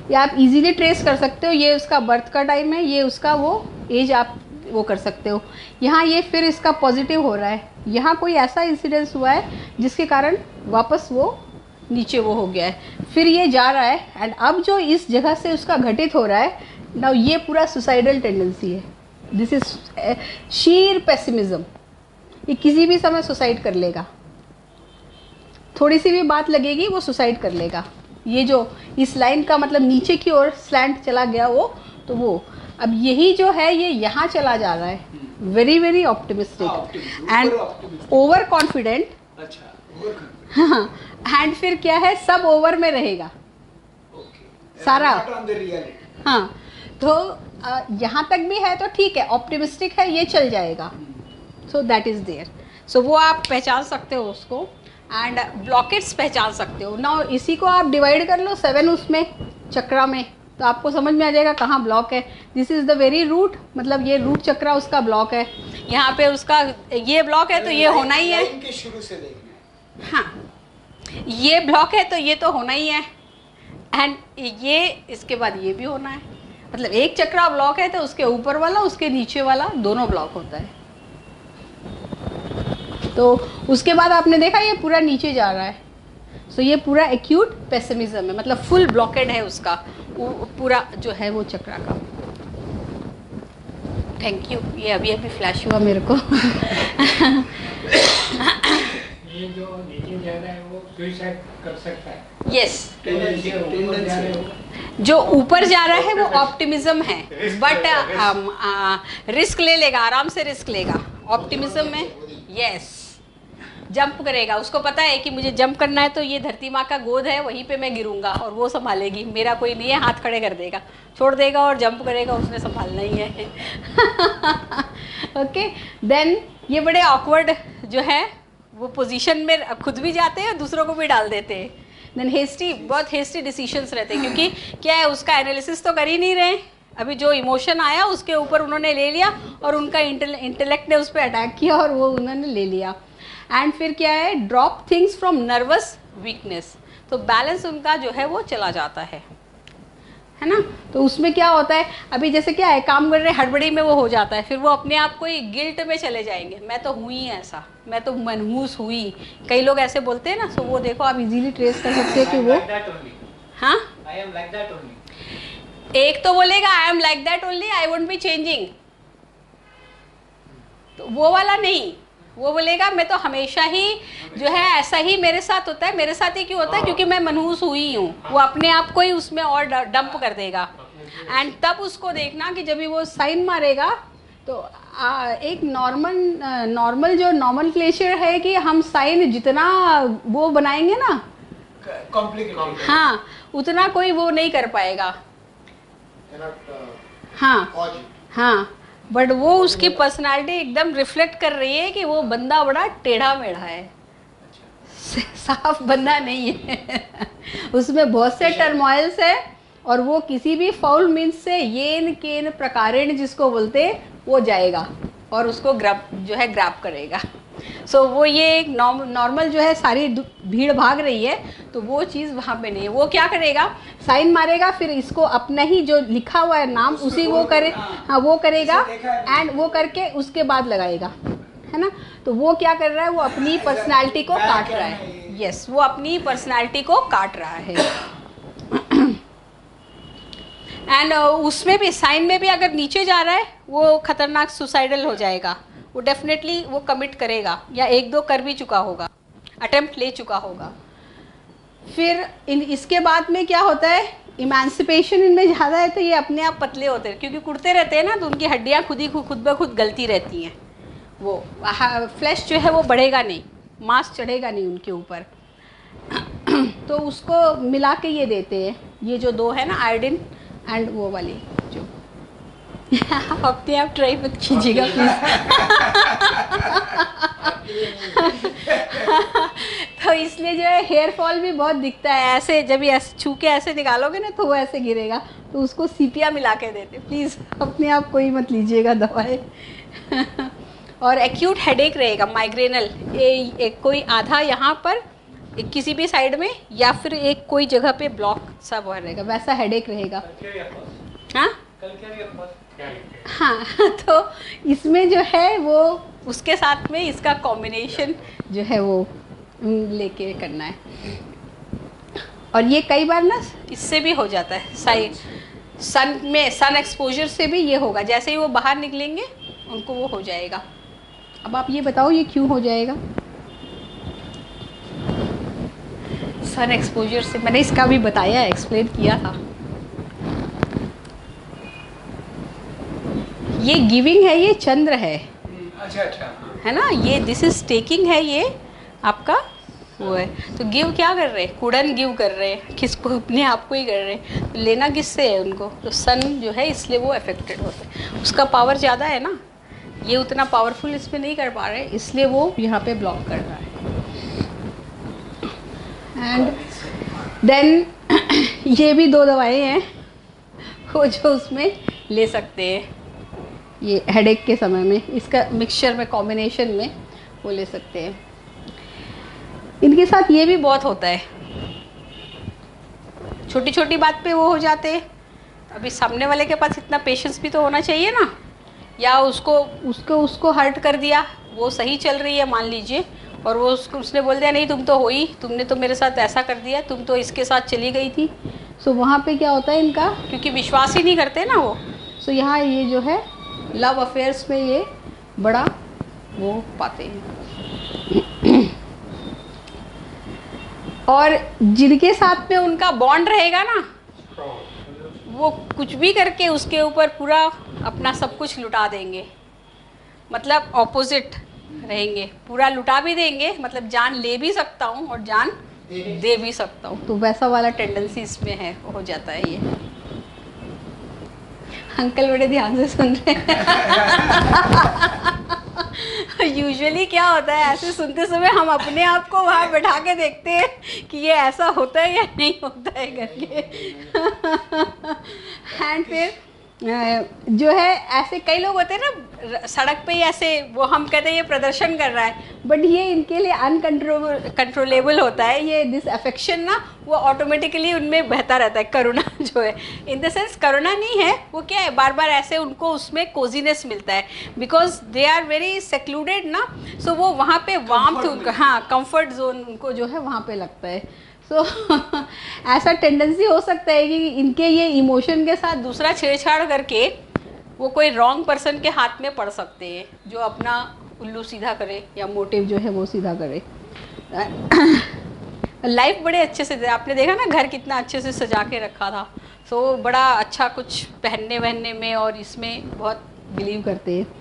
ये आप इजीली ट्रेस कर सकते हो, ये उसका बर्थ का टाइम है, ये उसका वो एज आप वो कर सकते हो। यहाँ ये फिर इसका पॉजिटिव हो रहा है, यहाँ कोई ऐसा इंसिडेंस हुआ है जिसके कारण वापस वो नीचे वो हो गया है, फिर ये जा रहा है, एंड अब जो इस जगह से उसका घटित हो रहा है, नाउ ये पूरा सुसाइडल टेंडेंसी है, दिस इज शीर पेसिमिज्म। ये किसी भी समय सुसाइड कर लेगा, थोड़ी सी भी बात लगेगी वो सुसाइड कर लेगा। ये जो इस लाइन का मतलब नीचे की ओर स्लैंट चला गया वो, तो वो अब यही जो है ये यहाँ चला जा रहा है, very very optimistic and over confident. अच्छा, हाँ, एंड फिर क्या है, सब ओवर में रहेगा सारा। हाँ, तो यहाँ तक भी है तो ठीक है, ऑप्टिमिस्टिक है, ये चल जाएगा। So that is there. सो वो आप पहचान सकते हो उसको, एंड ब्लॉकेट्स पहचान सकते हो ना। इसी को आप डिवाइड कर लो 7 उसमें चक्रा में, तो आपको समझ में आ जाएगा कहाँ ब्लॉक है। This is the very root, मतलब ये रूट चक्रा उसका ब्लॉक है, यहाँ पे उसका ये ब्लॉक है तो ये होना ही है। इनके शुरू से देखना है। हाँ, ये ब्लॉक है तो ये तो होना ही है, एंड ये इसके बाद ये भी होना है। मतलब एक चक्रा ब्लॉक है तो उसके ऊपर वाला उसके नीचे वाला दोनों ब्लॉक होता है। तो उसके बाद आपने देखा ये पूरा नीचे जा रहा है। सो ये पूरा एक्यूट पेसिमिज्म है, मतलब फुल ब्लॉकेड है उसका पूरा जो है वो चक्रा का। थैंक यू, ये अभी अभी फ्लैश हुआ मेरे को। ये जो नीचे जा रहा है वो सुसाइड कर सकता है। Yes, tendency. जो ऊपर जा रहा है वो ऑप्टिमिज्म है, बट रिस्क ले लेगा, आराम से रिस्क लेगा ऑप्टिमिज्म में। यस, जंप करेगा, उसको पता है कि मुझे जंप करना है तो ये धरती माँ का गोद है, वहीं पे मैं गिरूंगा और वो संभालेगी, मेरा कोई नहीं है, हाथ खड़े कर देगा, छोड़ देगा और जंप करेगा, उसने संभालना ही है। ओके, देन ये बड़े ऑकवर्ड जो है वो पोजीशन में खुद भी जाते हैं और दूसरों को भी डाल देते हैं। देन हेस्टी, बहुत हेस्टी डिसीजंस रहते हैं, क्योंकि क्या है, उसका एनालिसिस तो कर ही नहीं रहे। अभी जो इमोशन आया उसके ऊपर उन्होंने ले लिया और उनका इंटेलेक्ट ने उस पर अटैक किया और वो उन्होंने ले लिया। एंड फिर क्या है, drop things from nervous weakness, तो बैलेंस उनका जो है वो चला जाता है ना। तो उसमें क्या होता है, अभी जैसे क्या है, काम कर रहे हड़बड़ी में वो हो जाता है, फिर वो अपने आप को ही गिल्ट में चले जाएंगे, मैं तो हुई ऐसा, मैं तो मनहूस हुई। कई लोग ऐसे बोलते हैं ना, सो वो देखो आप इजीली ट्रेस कर सकते हो कि वो, हाँ, एक तो बोलेगा I am like that only, I won't be changing, तो वो वाला नहीं, वो बोलेगा मैं तो हमेशा ही जो है ऐसा ही मेरे साथ होता है, मेरे साथ ही क्यों होता है, क्योंकि मैं मनहूस हुई हूँ। वो अपने आप को ही उसमें और डंप कर देगा। एंड तब उसको देखना कि जब भी वो साइन मारेगा तो एक नॉर्मल जो नॉमेनक्लेचर है कि हम साइन जितना वो बनाएंगे ना कॉम्प्लिकेटेड, हाँ, उतना कोई वो नहीं कर पाएगा। हाँ हाँ, बट वो उसकी पर्सनालिटी एकदम रिफ्लेक्ट कर रही है कि वो बंदा बड़ा टेढ़ा मेढ़ा है, साफ बंदा नहीं है। उसमें बहुत से टर्मोइल्स है और वो किसी भी फाउल मीन्स से येन केन प्रकारेण जिसको बोलते हैं वो जाएगा और उसको ग्रैब करेगा। सो वो ये एक नॉर्मल जो है सारी भीड़ भाग रही है, तो वो चीज़ वहाँ पे नहीं है। वो क्या करेगा, साइन मारेगा, फिर इसको अपना ही जो लिखा हुआ है नाम उसी वो करे, हाँ वो करेगा, एंड वो करके उसके बाद लगाएगा, है ना। तो वो क्या कर रहा है, वो अपनी पर्सनालिटी को काट रहा है। यस, वो अपनी पर्सनालिटी को काट रहा है। एंड उसमें भी साइन में भी अगर नीचे जा रहा है वो खतरनाक सुसाइडल हो जाएगा, वो डेफिनेटली वो कमिट करेगा या 1-2 कर भी चुका होगा, अटेम्प्ट ले चुका होगा। फिर इसके बाद में क्या होता है, इमेंसिपेशन इनमें ज़्यादा है तो ये अपने आप पतले होते हैं, क्योंकि कुड़ते रहते हैं ना, तो उनकी हड्डियाँ खुद ब खुद गलती रहती हैं। वो फ्लैश जो है वो बढ़ेगा नहीं, मांस चढ़ेगा नहीं उनके ऊपर। तो उसको मिला के ये देते हैं, ये जो 2 है ना, आयोडीन एंड वो वाली जो अपने आप ट्राई मत कीजिएगा प्लीज़। तो इसलिए जो है हेयर फॉल भी बहुत दिखता है, ऐसे जब ये ऐसे छू के ऐसे निकालोगे ना तो वो ऐसे गिरेगा, तो उसको सीपिया मिला के देते। प्लीज़ अपने आप कोई मत लीजिएगा दवाएं। और एक्यूट हेडेक रहेगा, माइग्रेनल, एक कोई आधा यहाँ पर किसी भी साइड में या फिर एक कोई जगह पे ब्लॉक सा वो रहेगा, वैसा हेडेक रहेगा। हाँ हाँ, तो इसमें जो है वो उसके साथ में इसका कॉम्बिनेशन जो है वो लेके करना है। और ये कई बार ना इससे भी हो जाता है, सन एक्सपोजर से भी ये होगा, जैसे ही वो बाहर निकलेंगे उनको वो हो जाएगा। अब आप ये बताओ ये क्यों हो जाएगा? सन एक्सपोजर से, मैंने इसका भी बताया, एक्सप्लेन किया था। ये गिविंग है, ये चंद्र है, अच्छा अच्छा, है ना, ये दिस इज टेकिंग है, ये आपका वो है। तो गिव क्या कर रहे हैं? कुड़न गिव कर रहे हैं, किसको? अपने आप को ही कर रहे हैं। तो लेना किससे है उनको? तो सन जो है इसलिए वो अफेक्टेड होते हैं, उसका पावर ज़्यादा है ना, ये उतना पावरफुल इसमें नहीं कर पा रहे, इसलिए वो यहाँ पे ब्लॉक कर रहा है। एंड देन ये भी 2 दवाएं हैं वो जो उसमें ले सकते हैं, ये हेडेक के समय में, इसका मिक्सचर में, कॉम्बिनेशन में वो ले सकते हैं। इनके साथ ये भी बहुत होता है, छोटी छोटी बात पे वो हो जाते हैं। अभी सामने वाले के पास इतना पेशेंस भी तो होना चाहिए ना, या उसको हर्ट कर दिया, वो सही चल रही है मान लीजिए, और वो उसने बोल दिया नहीं तुम तो हो ही, तुमने तो मेरे साथ ऐसा कर दिया, तुम तो इसके साथ चली गई थी। सो वहाँ पे क्या होता है इनका, क्योंकि विश्वास ही नहीं करते ना वो, सो यहाँ ये जो है लव अफेयर्स में ये बड़ा वो पाते हैं। और जिनके साथ में उनका बॉन्ड रहेगा ना, वो कुछ भी करके उसके ऊपर पूरा अपना सब कुछ लुटा देंगे, मतलब ऑपोजिट रहेंगे, पूरा लुटा भी देंगे, मतलब जान ले भी सकता हूँ और जान दे भी सकता हूँ, तो वैसा वाला टेंडेंसी इसमें है, हो जाता है ये। अंकल बड़े ध्यान से सुन रहे हैं। यूजुअली क्या होता है, ऐसे सुनते समय हम अपने आप को वहाँ बैठा के देखते हैं कि ये ऐसा होता है या नहीं होता है करके। एंड फिर जो है ऐसे कई लोग होते हैं ना सड़क पे ही ऐसे, वो हम कहते हैं ये प्रदर्शन कर रहा है, बट ये इनके लिए कंट्रोलेबल होता है, ये दिस अफेक्शन ना वो ऑटोमेटिकली उनमें बहता रहता है। करुणा जो है, इन द सेंस करुणा नहीं है, वो क्या है, बार बार ऐसे उनको उसमें कोजीनेस मिलता है, because they are very secluded ना, सो वो वहाँ पे वार्मथ उनका, हाँ कंफर्ट जोन उनको जो है वहाँ पे लगता है। तो ऐसा टेंडेंसी हो सकता है कि इनके ये इमोशन के साथ दूसरा छेड़छाड़ करके वो कोई रॉन्ग पर्सन के हाथ में पड़ सकते हैं, जो अपना उल्लू सीधा करे या मोटिव जो है वो सीधा करे। लाइफ बड़े अच्छे से, आपने देखा ना घर कितना अच्छे से सजा के रखा था, सो बड़ा अच्छा कुछ पहनने वहनने में और इसमें बहुत बिलीव करते हैं।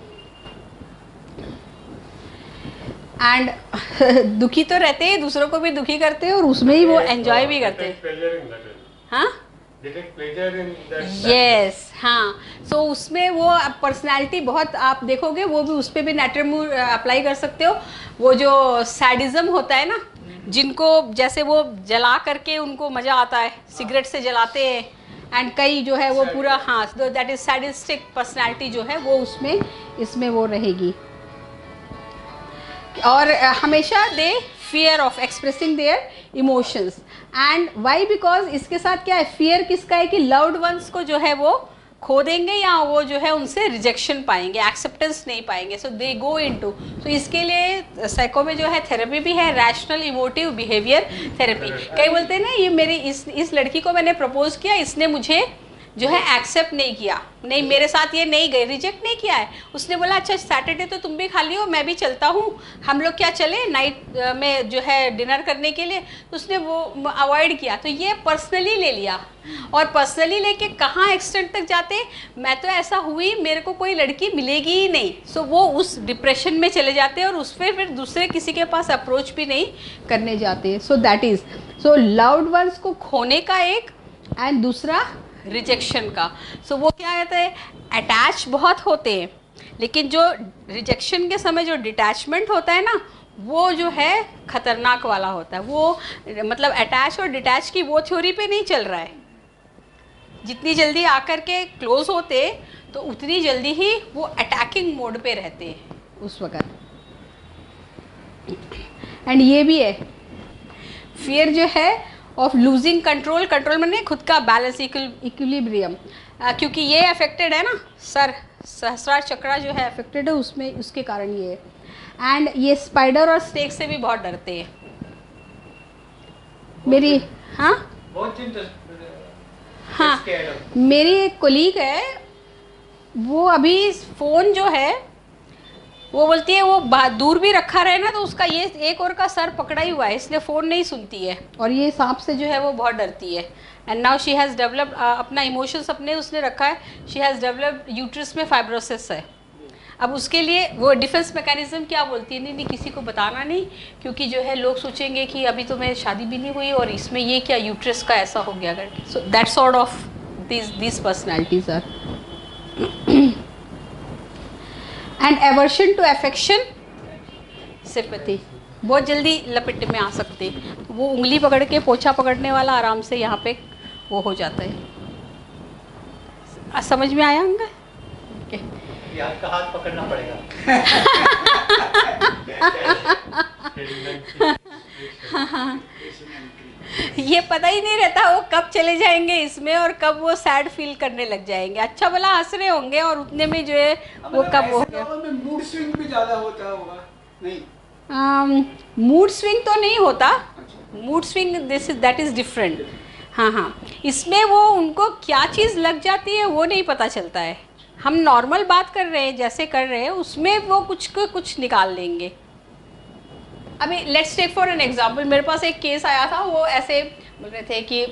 एंड दुखी तो रहते हैं, दूसरों को भी दुखी करते हैं और उसमें ही वो एंजॉय भी करते हैं। हाँ, यस, हाँ, सो उसमें वो पर्सनैलिटी बहुत आप देखोगे, वो भी उस पर भी नेटरमू अप्लाई कर सकते हो। वो जो सैडिज्म होता है ना, जिनको जैसे वो जला करके उनको मज़ा आता है, सिगरेट से जलाते हैं, एंड कई जो है वो पूरा, हाँ, दैट इज सैडिस्टिक पर्सनैलिटी जो है वो उसमें इसमें वो रहेगी। और हमेशा they fear of expressing their emotions, and why, because इसके साथ क्या है, फियर किसका है कि लव्ड वंस को जो है वो खो देंगे या वो जो है उनसे रिजेक्शन पाएंगे, एक्सेप्टेंस नहीं पाएंगे, सो दे गो इनटू। तो इसके लिए साइको में जो है थेरेपी भी है, रैशनल इमोटिव बिहेवियर थेरेपी। कई बोलते हैं ना ये मेरी इस लड़की को मैंने प्रपोज किया, इसने मुझे जो है एक्सेप्ट नहीं किया, नहीं मेरे साथ ये नहीं गई, रिजेक्ट नहीं किया है, उसने बोला अच्छा सैटरडे तो तुम भी खाली हो, मैं भी चलता हूँ, हम लोग क्या चले नाइट में जो है डिनर करने के लिए, तो उसने वो अवॉइड किया। तो ये पर्सनली ले लिया, और पर्सनली लेके कहाँ एक्सटेंट तक जाते, मैं तो ऐसा हुई, मेरे को कोई लड़की मिलेगी ही नहीं, सो वो उस डिप्रेशन में चले जाते हैं और उस पर फिर दूसरे किसी के पास अप्रोच भी नहीं करने जाते। सो that is, so loved ones को खोने का एक, एंड दूसरा रिजेक्शन का। सो वो क्या कहते हैं, अटैच बहुत होते हैं, लेकिन जो रिजेक्शन के समय जो डिटैचमेंट होता है ना, वो जो है खतरनाक वाला होता है। वो मतलब अटैच और डिटैच की वो थ्योरी पे नहीं चल रहा है, जितनी जल्दी आकर के क्लोज होते तो उतनी जल्दी ही वो अटैकिंग मोड पे रहते हैं उस वक्त। एंड ये भी है फियर जो है ऑफ लूजिंग कंट्रोल, कंट्रोल मैंने खुद का बैलेंस, इक्विलिब्रियम, क्योंकि ये अफेक्टेड है ना, सहस्रार चक्र जो है अफेक्टेड है उसमें, उसके कारण ये है। एंड ये स्पाइडर और स्नेक से भी बहुत डरते हैं मेरी, हाँ बहुत हाँ, मेरी एक कोलीग है, वो अभी फ़ोन जो है वो बोलती है वो दूर भी रखा रहे ना तो उसका ये एक और का सर पकड़ा ही हुआ है, इसलिए फ़ोन नहीं सुनती है, और ये सांप से जो है वो बहुत डरती है। And now she has developed अपना इमोशंस अपने उसने रखा है, शी हैज़ डेवलप्ड यूट्रस में फाइब्रोसिस है। अब उसके लिए वो डिफेंस मैकेनिज्म क्या बोलती है, नहीं नहीं किसी को बताना नहीं, क्योंकि जो है लोग सोचेंगे कि अभी तो मैं शादी भी नहीं हुई और इसमें ये क्या यूट्रस का ऐसा हो गया करके। So that sort of these personalities are. And aversion to affection, sympathy, बहुत जल्दी लपेटे में आ सकते, वो उंगली पकड़ के पोछा पकड़ने वाला आराम से यहाँ पे वो हो जाता है। समझ में आया होंगे? यार का हाथ पकड़ना पड़ेगा। ये पता ही नहीं रहता वो कब चले जाएंगे इसमें और कब वो सैड फील करने लग जाएंगे। अच्छा भला हंस रहे होंगे और उतने में जो है वो कब हो गया। मूड स्विंग भी ज्यादा होता होगा? नहीं, मूड स्विंग तो नहीं होता, mood swing that is different. हाँ हाँ, इसमें वो उनको क्या चीज़ लग जाती है वो नहीं पता चलता है। हम नॉर्मल बात कर रहे हैं जैसे कर रहे हैं, उसमें वो कुछ निकाल लेंगे। अभी let's take for an example, मेरे पास एक केस आया था, वो ऐसे बोल रहे थे कि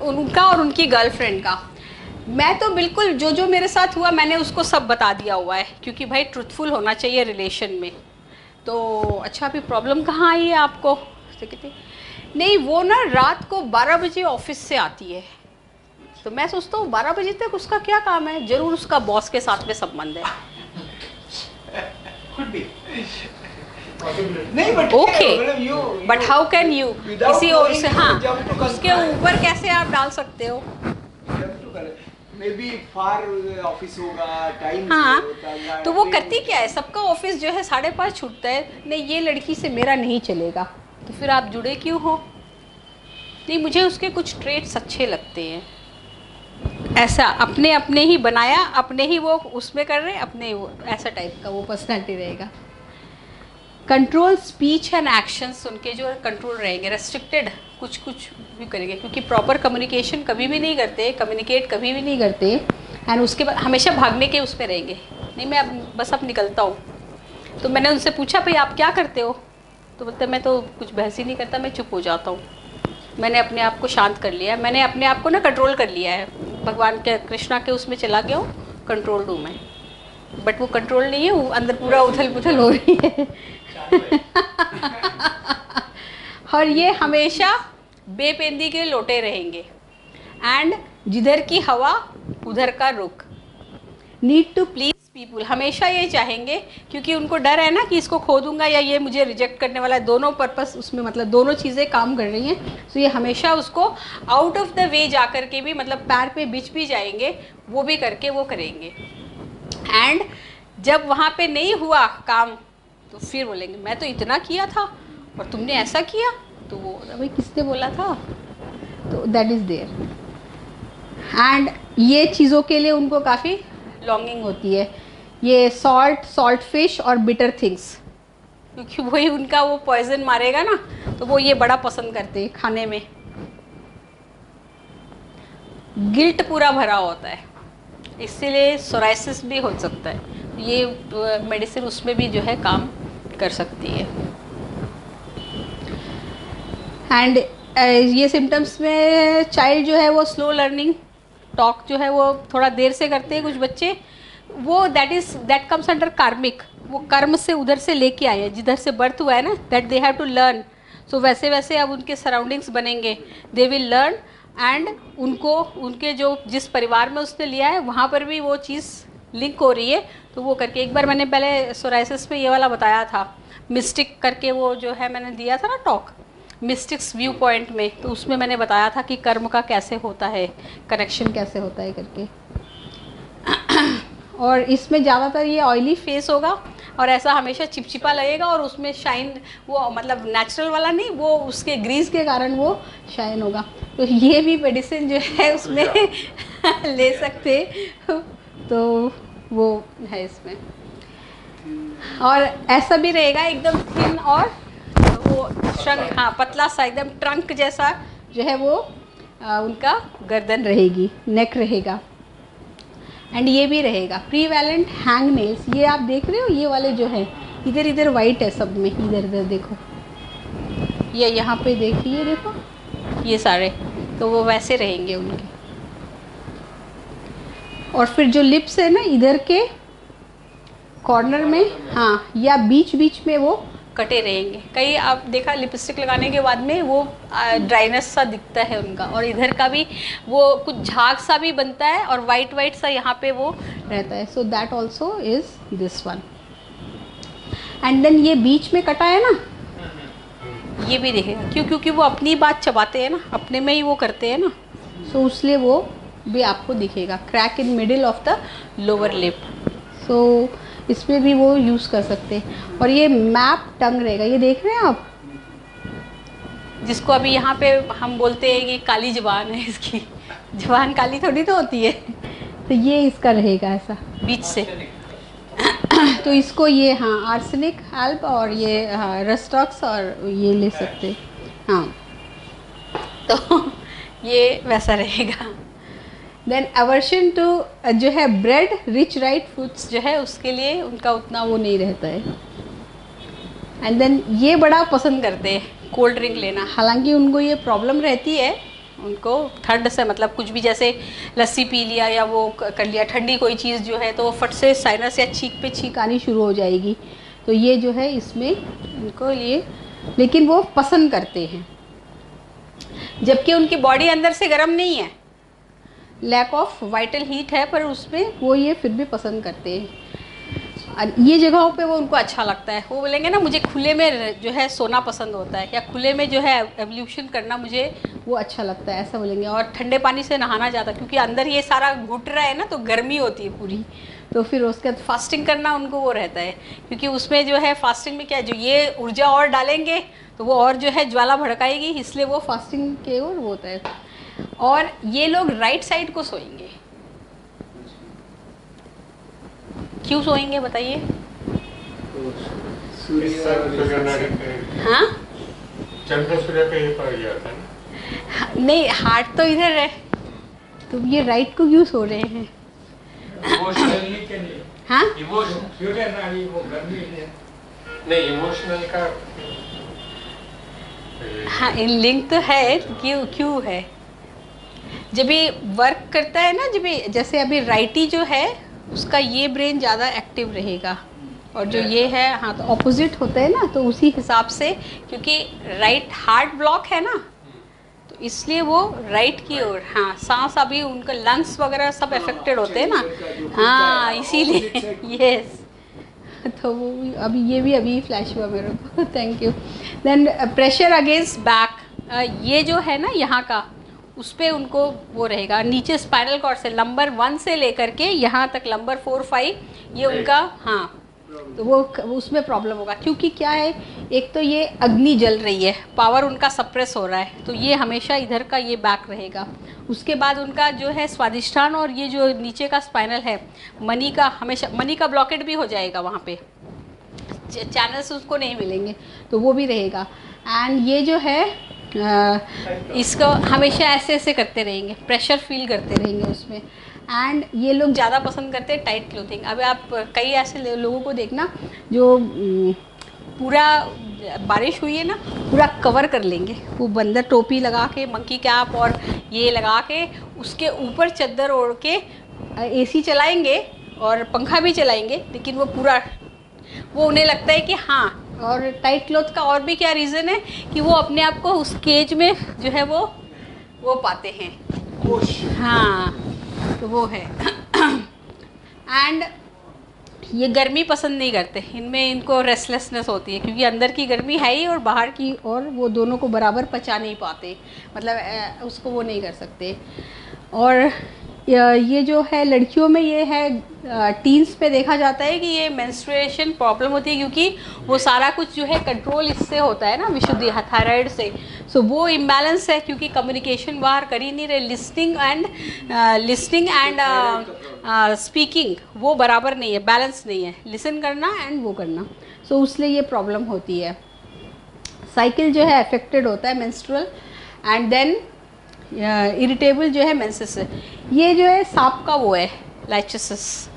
उनका और उनकी गर्लफ्रेंड का, मैं तो बिल्कुल जो मेरे साथ हुआ मैंने उसको सब बता दिया हुआ है, क्योंकि भाई ट्रुथफुल होना चाहिए रिलेशन में। तो अच्छा अभी प्रॉब्लम कहाँ आई है आपको? तो कहती नहीं, वो ना रात को 12 बजे ऑफिस से आती है। तो मैं सोचता हूँ 12 बजे तक उसका क्या काम है, जरूर उसका बॉस के साथ में संबंध है। नहीं, but okay, but how can you किसी और से, हाँ उसके ऊपर कैसे आप डाल सकते हो? मे बी फार ऑफिस होगा, टाइम हाँ, तो वो करती क्या है, सबका ऑफिस जो है 5:30 छूटता है, नहीं ये लड़की से मेरा नहीं चलेगा, तो फिर आप जुड़े क्यों हो? नहीं मुझे उसके कुछ ट्रेट्स अच्छे लगते हैं, ऐसा अपने ही बनाया, अपने ही वो उसमें कर रहे, अपने वो ऐसा टाइप का वो पर्सनैलिटी रहेगा। कंट्रोल स्पीच एंड एक्शंस उनके जो कंट्रोल रहेंगे, रेस्ट्रिक्टेड कुछ भी करेंगे, क्योंकि प्रॉपर कम्युनिकेशन कभी भी नहीं करते, कम्युनिकेट कभी भी नहीं करते, एंड उसके बाद हमेशा भागने के उस पर रहेंगे। नहीं मैं अब निकलता हूँ। तो मैंने उनसे पूछा भाई आप क्या करते हो? तो बोलते मैं तो कुछ बहस ही नहीं करता, मैं चुप हो जाता हूँ, मैंने अपने आप को शांत कर लिया है, मैंने अपने आप को ना कंट्रोल कर लिया है, भगवान के कृष्णा के उसमें चला गया हूँ, कंट्रोल रूम में। बट वो कंट्रोल नहीं है, वो अंदर पूरा उथल पुथल हो रही है। और ये हमेशा बेपेंदी के लोटे रहेंगे, एंड जिधर की हवा उधर का रुख, नीड टू प्लीज पीपुल, हमेशा ये चाहेंगे, क्योंकि उनको डर है ना कि इसको खो दूंगा या ये मुझे रिजेक्ट करने वाला है, दोनों पर्पस उसमें, मतलब दोनों चीज़ें काम कर रही हैं। तो ये हमेशा उसको आउट ऑफ द वे जा कर के भी, मतलब पैर पे बिछ भी जाएंगे, वो भी करके वो करेंगे। एंड जब वहाँ पे नहीं हुआ काम तो फिर बोलेंगे मैं तो इतना किया था और तुमने ऐसा किया, तो वो भाई किसने बोला था? तो दैट इज़ देयर। एंड ये चीज़ों के लिए उनको काफ़ी लॉन्गिंग होती है, ये सॉल्ट फिश और बिटर थिंग्स, क्योंकि वही उनका वो पॉइजन मारेगा ना, तो वो ये बड़ा पसंद करते हैं खाने में। गिल्ट पूरा भरा होता है, इसीलिए सोराइसिस भी हो सकता है, ये मेडिसिन उसमें भी जो है काम कर सकती है। एंड ये सिम्टम्स में चाइल्ड जो है वो स्लो लर्निंग, टॉक जो है वो थोड़ा देर से करते हैं कुछ बच्चे, वो दैट कम्स अंडर कार्मिक, वो कर्म से उधर से लेके आए हैं, जिधर से बर्थ हुआ है ना, that they have to learn. So वैसे वैसे अब उनके सराउंडिंग्स बनेंगे, दे विल लर्न, एंड उनको उनके जो जिस परिवार में उसने लिया है वहाँ पर भी वो चीज़ लिंक हो रही है, तो वो करके। एक बार मैंने पहले सोराइसिस पे ये वाला बताया था, मिस्टिक करके वो जो है मैंने दिया था ना टॉक, मिस्टिक्स व्यू पॉइंट में, तो उसमें मैंने बताया था कि कर्म का कैसे होता है, कनेक्शन कैसे होता है करके। और इसमें ज़्यादातर ये ऑयली फेस होगा और ऐसा हमेशा चिपचिपा लगेगा, और उसमें शाइन वो मतलब नेचुरल वाला नहीं, वो उसके ग्रीस के कारण वो शाइन होगा। तो ये भी मेडिसिन जो है उसमें ले सकते, तो वो है इसमें। और ऐसा भी रहेगा एकदम थिन और वो ट्रंक, हाँ पतला सा एकदम ट्रंक जैसा जो है वो उनका गर्दन रहेगी, नेक रहेगा। एंड ये भी रहेगा प्रीवैलेंट हैंग नेल्स। ये आप देख रहे हो, ये वाले जो है इधर इधर वाइट है सब में, इधर इधर देखो, ये यहाँ पे देखिए, देखो ये सारे, तो वो वैसे रहेंगे उनके। और फिर जो लिप्स है ना इधर के कॉर्नर में, हाँ, या बीच बीच में वो कटे रहेंगे। कई आप देखा लिपस्टिक लगाने के बाद में वो ड्राइनेस सा दिखता है उनका, और इधर का भी वो कुछ झाग सा भी बनता है और वाइट वाइट सा यहाँ पे वो रहता है। So that also is this one. And then ये बीच में कटा है ना, ये भी देखेगा, क्यों? क्योंकि वो अपनी बात चबाते हैं ना, अपने में ही वो करते हैं ना, सो इसलिए वो भी आपको दिखेगा। Crack in middle of the lower lip, so इसमें भी वो यूज़ कर सकते हैं। और ये मैप टंग रहेगा, ये देख रहे हैं आप, जिसको अभी यहाँ पे हम बोलते हैं कि काली ज़बान है, इसकी ज़बान काली थोड़ी तो होती है, तो ये इसका रहेगा ऐसा बीच से। तो इसको ये, हाँ, आर्सेनिक एल्ब और ये, हाँ, रस्टॉक्स और ये ले सकते हैं, हाँ, तो ये वैसा रहेगा। देन अवर्शन टू जो है ब्रेड रिच राइट फूड्स जो है, उसके लिए उनका उतना वो नहीं रहता है। एंड देन ये बड़ा पसंद करते हैं कोल्ड ड्रिंक लेना, हालांकि उनको ये प्रॉब्लम रहती है, उनको ठंड से मतलब कुछ भी, जैसे लस्सी पी लिया या वो कर लिया ठंडी कोई चीज़ जो है, तो वो फट से साइनस या छींक पे छींक आनी शुरू हो जाएगी। तो ये जो है इसमें उनको ये, लेकिन वो पसंद करते हैं, जबकि उनकी बॉडी अंदर से गर्म नहीं है, लैक ऑफ वाइटल हीट है, पर उसमें वो ये फिर भी पसंद करते हैं। ये जगहों पे वो उनको अच्छा लगता है, वो बोलेंगे ना मुझे खुले में जो है सोना पसंद होता है, या खुले में जो है एवोल्यूशन करना मुझे वो अच्छा लगता है, ऐसा बोलेंगे। और ठंडे पानी से नहाना ज़्यादा, क्योंकि अंदर ये सारा घुट रहा है ना, तो गर्मी होती है पूरी, तो फिर उसके बाद फास्टिंग करना उनको वो रहता है, क्योंकि उसमें जो है फास्टिंग में क्या है, जो ये ऊर्जा और डालेंगे तो वो और जो है ज्वाला भड़काएगी, इसलिए वो फास्टिंग के ओर वो होता है। और ये लोग राइट साइड को सोएंगे, क्यों सोएंगे बताइए? हाँ, चंद्र सूर्य का ये पर जाता है ना? नहीं, हार्ट तो इधर है, तो ये राइट को क्यों सो रहे हैं? इमोशनली के लिए, हाँ, इमोशन सूर्य नाड़ी वो गर्मी है नहीं, इमोशनल का हाँ, इन लिंक तो है, क्यों क्यों है? जब ये वर्क करता है ना, जब ये, जैसे अभी राइटी जो है उसका ये ब्रेन ज़्यादा एक्टिव रहेगा, और जो ये है, हाँ, तो ऑपोजिट होता है ना, तो उसी हिसाब से, क्योंकि राइट हार्ट ब्लॉक है ना, तो इसलिए वो राइट की ओर, हाँ, सांस अभी उनका लंग्स वगैरह सब अफेक्टेड होते हैं ना, हाँ, इसीलिए यस। तो वो अभी ये भी अभी फ्लैश हुआ मेरे को, thank you. Then pressure against back, ये जो है ना यहाँ का, उस पर उनको वो रहेगा, नीचे स्पाइनल कॉर्ड से नंबर 1 से लेकर के यहाँ तक नंबर 4, 5, ये उनका, हाँ, तो वो उसमें प्रॉब्लम होगा, क्योंकि क्या है, एक तो ये अग्नि जल रही है, पावर उनका सप्रेस हो रहा है, तो ये हमेशा इधर का ये बैक रहेगा। उसके बाद उनका जो है स्वादिष्ठान और ये जो नीचे का स्पाइनल है, मनी का, हमेशा मनी का ब्लॉकेट भी हो जाएगा वहाँ पे, चैनल्स उसको नहीं मिलेंगे, तो वो भी रहेगा। एंड ये जो है इसको हमेशा ऐसे ऐसे करते रहेंगे, प्रेशर फील करते रहेंगे उसमें। एंड ये लोग ज़्यादा पसंद करते हैं टाइट क्लोथिंग। अब आप कई ऐसे लोगों को देखना जो पूरा बारिश हुई है ना, पूरा कवर कर लेंगे, वो बंदर टोपी लगा के, मंकी कैप और ये लगा के, उसके ऊपर चादर ओढ़ के एसी चलाएंगे और पंखा भी चलाएंगे, लेकिन वो पूरा, वो उन्हें लगता है कि हाँ। और टाइट क्लॉथ का और भी क्या रीज़न है कि वो अपने आप को उस केज में जो है वो पाते हैं, हाँ, तो वो है। एंड ये गर्मी पसंद नहीं करते, इनमें इनको रेस्टलेसनेस होती है, क्योंकि अंदर की गर्मी है ही और बाहर की, और वो दोनों को बराबर पचा नहीं पाते, मतलब उसको वो नहीं कर सकते। और ये जो है लड़कियों में ये है, टीन्स पे देखा जाता है कि ये मेंस्ट्रुएशन प्रॉब्लम होती है, क्योंकि वो सारा कुछ जो है कंट्रोल इससे होता है ना, विशुद्धि थायराइड से। सो वो इम्बैलेंस है, क्योंकि कम्युनिकेशन बाहर कर ही नहीं रहे, लिसनिंग एंड स्पीकिंग वो बराबर नहीं है, बैलेंस नहीं है, लिसन करना एंड वो करना, सो उसलिए ये प्रॉब्लम होती है। साइकिल जो है अफेक्टेड होता है मेंस्ट्रुअल। एंड देन इरिटेबल जो है मेंसेस है, ये जो है सांप का वो है लाइचेसिस,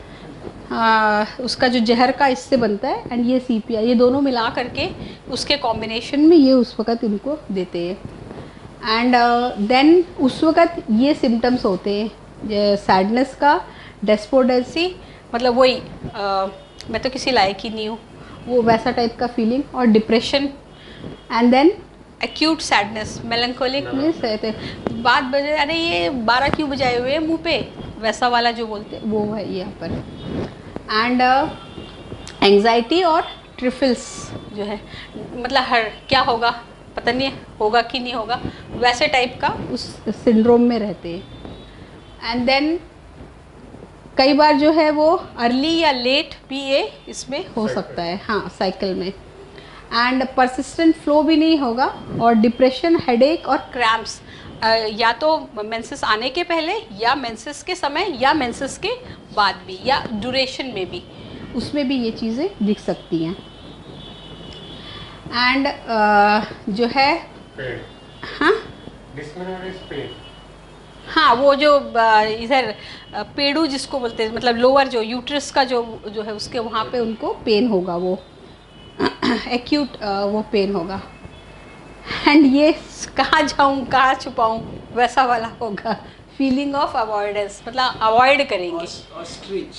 उसका जो जहर का इससे बनता है, एंड ये सीपिया, ये दोनों मिला करके उसके कॉम्बिनेशन में ये उस वक़्त इनको देते हैं। एंड देन उस वक़्त ये सिम्टम्स होते हैं सैडनेस का, डेस्पोडेंसी, मतलब वही मैं तो किसी लायक ही नहीं हूँ, वो वैसा टाइप का फीलिंग, और depression, and then acute sadness, melancholic में रहते। बात बजे, अरे ये 12 क्यों बजाए हुए हैं मुंह पे, वैसा वाला जो बोलते हैं वो है यहाँ पर। एंड एंग्जाइटी और ट्रिफल्स जो है, मतलब हर क्या होगा पता नहीं होगा कि नहीं होगा, वैसे टाइप का उस सिंड्रोम में रहते हैं। एंड देन कई बार जो है वो अर्ली या लेट भी ये इसमें हो सकता है, हाँ साइकिल में। एंड परसिस्टेंट फ्लो भी नहीं होगा, और डिप्रेशन, हेडेक और क्रैम्प्स, या तो मेंसेस आने के पहले, या मेंसेस के समय, या मेंसेस के बाद भी, या ड्यूरेशन में भी, उसमें भी ये चीज़ें दिख सकती हैं। एंड जो है हाँ हाँ, वो जो इधर पेड़ू जिसको बोलते हैं, मतलब लोअर जो यूट्रस का जो है उसके वहाँ पे उनको पेन होगा, वो एक्यूट वो पेन होगा। एंड ये कहाँ जाऊँ कहाँ छुपाऊँ वैसा वाला होगा, फीलिंग ऑफ अवॉइडेंस, मतलब अवॉइड करेंगे। ऑस्ट्रिच।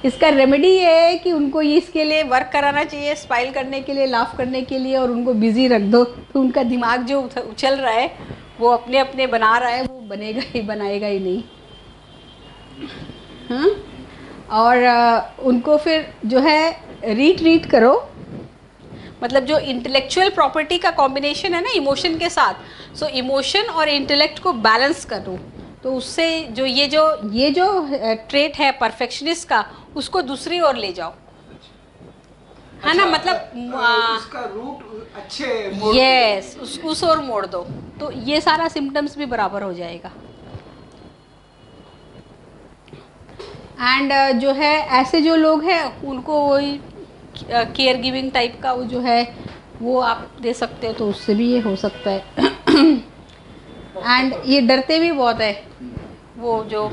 इसका रेमेडी ये है कि उनको इसके लिए वर्क कराना चाहिए, स्माइल करने के लिए, लाफ करने के लिए, और उनको बिजी रख दो, तो उनका दिमाग जो उछल रहा है वो अपने अपने बना रहा है, वो बनेगा ही बनाएगा ही नहीं। हाँ, और उनको फिर जो है रीट्रीट करो, मतलब जो इंटेलेक्चुअल प्रॉपर्टी का कॉम्बिनेशन है ना इमोशन के साथ, सो इमोशन और इंटेलेक्ट को बैलेंस करो, तो उससे जो ये जो ट्रेट है परफेक्शनिस्ट का, उसको दूसरी ओर ले जाओ, है ना, मतलब उसका रूट अच्छे यस उस ओर मोड़ दो, तो ये सारा सिम्टम्स भी बराबर हो जाएगा। एंड जो है ऐसे जो लोग हैं उनको वही केयर गिविंग टाइप का वो जो है वो आप दे सकते हो, तो उससे भी ये हो सकता है। एंड ये डरते भी बहुत है, वो जो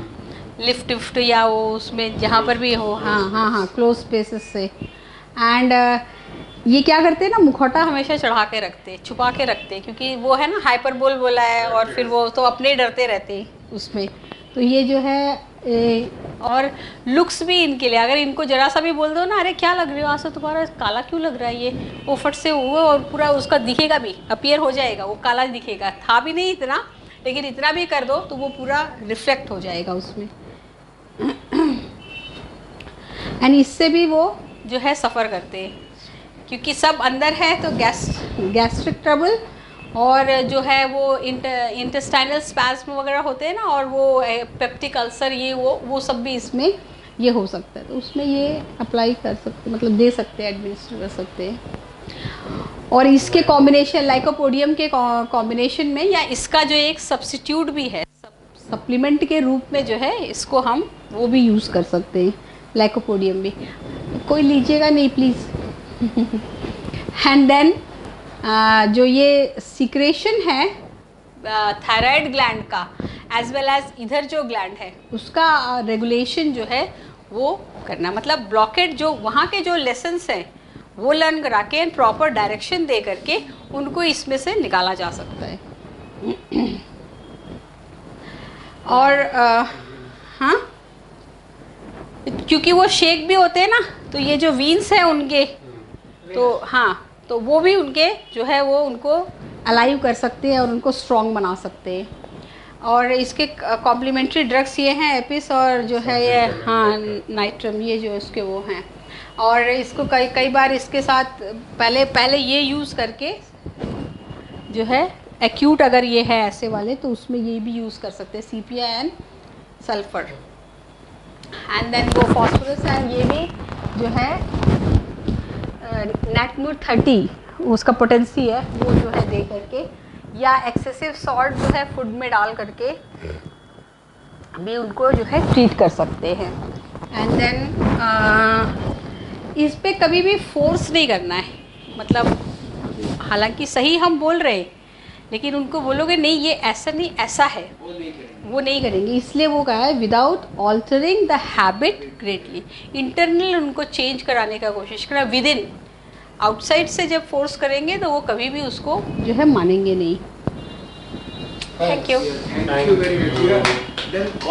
लिफ्ट विफ्ट या वो उसमें जहाँ पर भी हो, हाँ क्लोज स्पेसेस से। एंड ये क्या करते हैं ना, मुखौटा हमेशा चढ़ा के रखते, छुपा के रखते, क्योंकि वो है ना हाइपरबोल बोला है, और फिर वो तो अपने ही डरते रहते हैं उसमें। तो ये जो है और लुक्स भी इनके लिए, अगर इनको जरा सा भी बोल दो ना, अरे क्या लग रही हो आज तो तुम्हारा काला क्यों लग रहा है, ये वो फट से हुआ, और पूरा उसका दिखेगा भी, अपीयर हो जाएगा, वो काला दिखेगा, था भी नहीं इतना, लेकिन इतना भी कर दो तो वो पूरा रिफ्लेक्ट हो जाएगा उसमें। एंड इससे भी वो जो है सफ़र करते हैं, क्योंकि सब अंदर है, तो गैस्ट्रिक ट्रबल और जो है वो इंटेस्टाइनल स्पैज्म वगैरह होते हैं ना, और वो पेप्टिक अल्सर, ये वो सब भी इसमें ये हो सकता है, तो उसमें ये अप्लाई कर सकते, मतलब दे सकते हैं, एडमिनिस्टर कर सकते हैं। और इसके कॉम्बिनेशन लाइकोपोडियम के कॉम्बिनेशन में, या इसका जो एक सब्स्टिट्यूट भी है, सप्लीमेंट के रूप में जो है इसको हम वो भी यूज़ कर सकते हैं, लाइकोपोडियम भी। कोई लीजिएगा नहीं प्लीज़। एंड देन जो ये सिक्रेशन है थायराइड ग्लैंड का, एज वेल एज इधर जो ग्लैंड है उसका रेगुलेशन जो है वो करना, मतलब ब्लॉकेट जो वहाँ के जो लेसन्स हैं वो लर्न करा के प्रॉपर डायरेक्शन दे करके उनको इसमें से निकाला जा सकता है। और हाँ, क्योंकि वो शेक भी होते हैं ना, तो ये जो वीन्स हैं उनके, तो हाँ, तो वो भी उनके जो है वो उनको अलाइव कर सकते हैं और उनको स्ट्रॉन्ग बना सकते हैं। और इसके कॉम्प्लीमेंट्री ड्रग्स ये हैं एपिस, और जो है ये हाँ नाइट्रम, ये जो इसके वो हैं। और इसको कई बार इसके साथ पहले ये यूज़ करके जो है एक्यूट अगर ये है ऐसे वाले, तो उसमें ये भी यूज़ कर सकते हैं, सीपिया एंड सल्फर। एंड देन वो फॉस्फोरस एंड ये भी जो है नेटम्यूट 30 उसका पोटेंसी है, वो जो है दे करके, या एक्सेसिव सॉल्ट जो है फूड में डाल करके भी उनको जो है ट्रीट कर सकते हैं। एंड देन इस पे कभी भी फोर्स नहीं करना है, मतलब हालांकि सही हम बोल रहे हैं, लेकिन उनको बोलोगे नहीं ये ऐसा नहीं ऐसा है, वो नहीं करेंगे। इसलिए वो कहा है without altering the habit greatly, internal उनको चेंज कराने का कोशिश करा विद इन। आउटसाइड से जब फोर्स करेंगे तो वो कभी भी उसको जो है मानेंगे नहीं। Thank you. Thank you very much.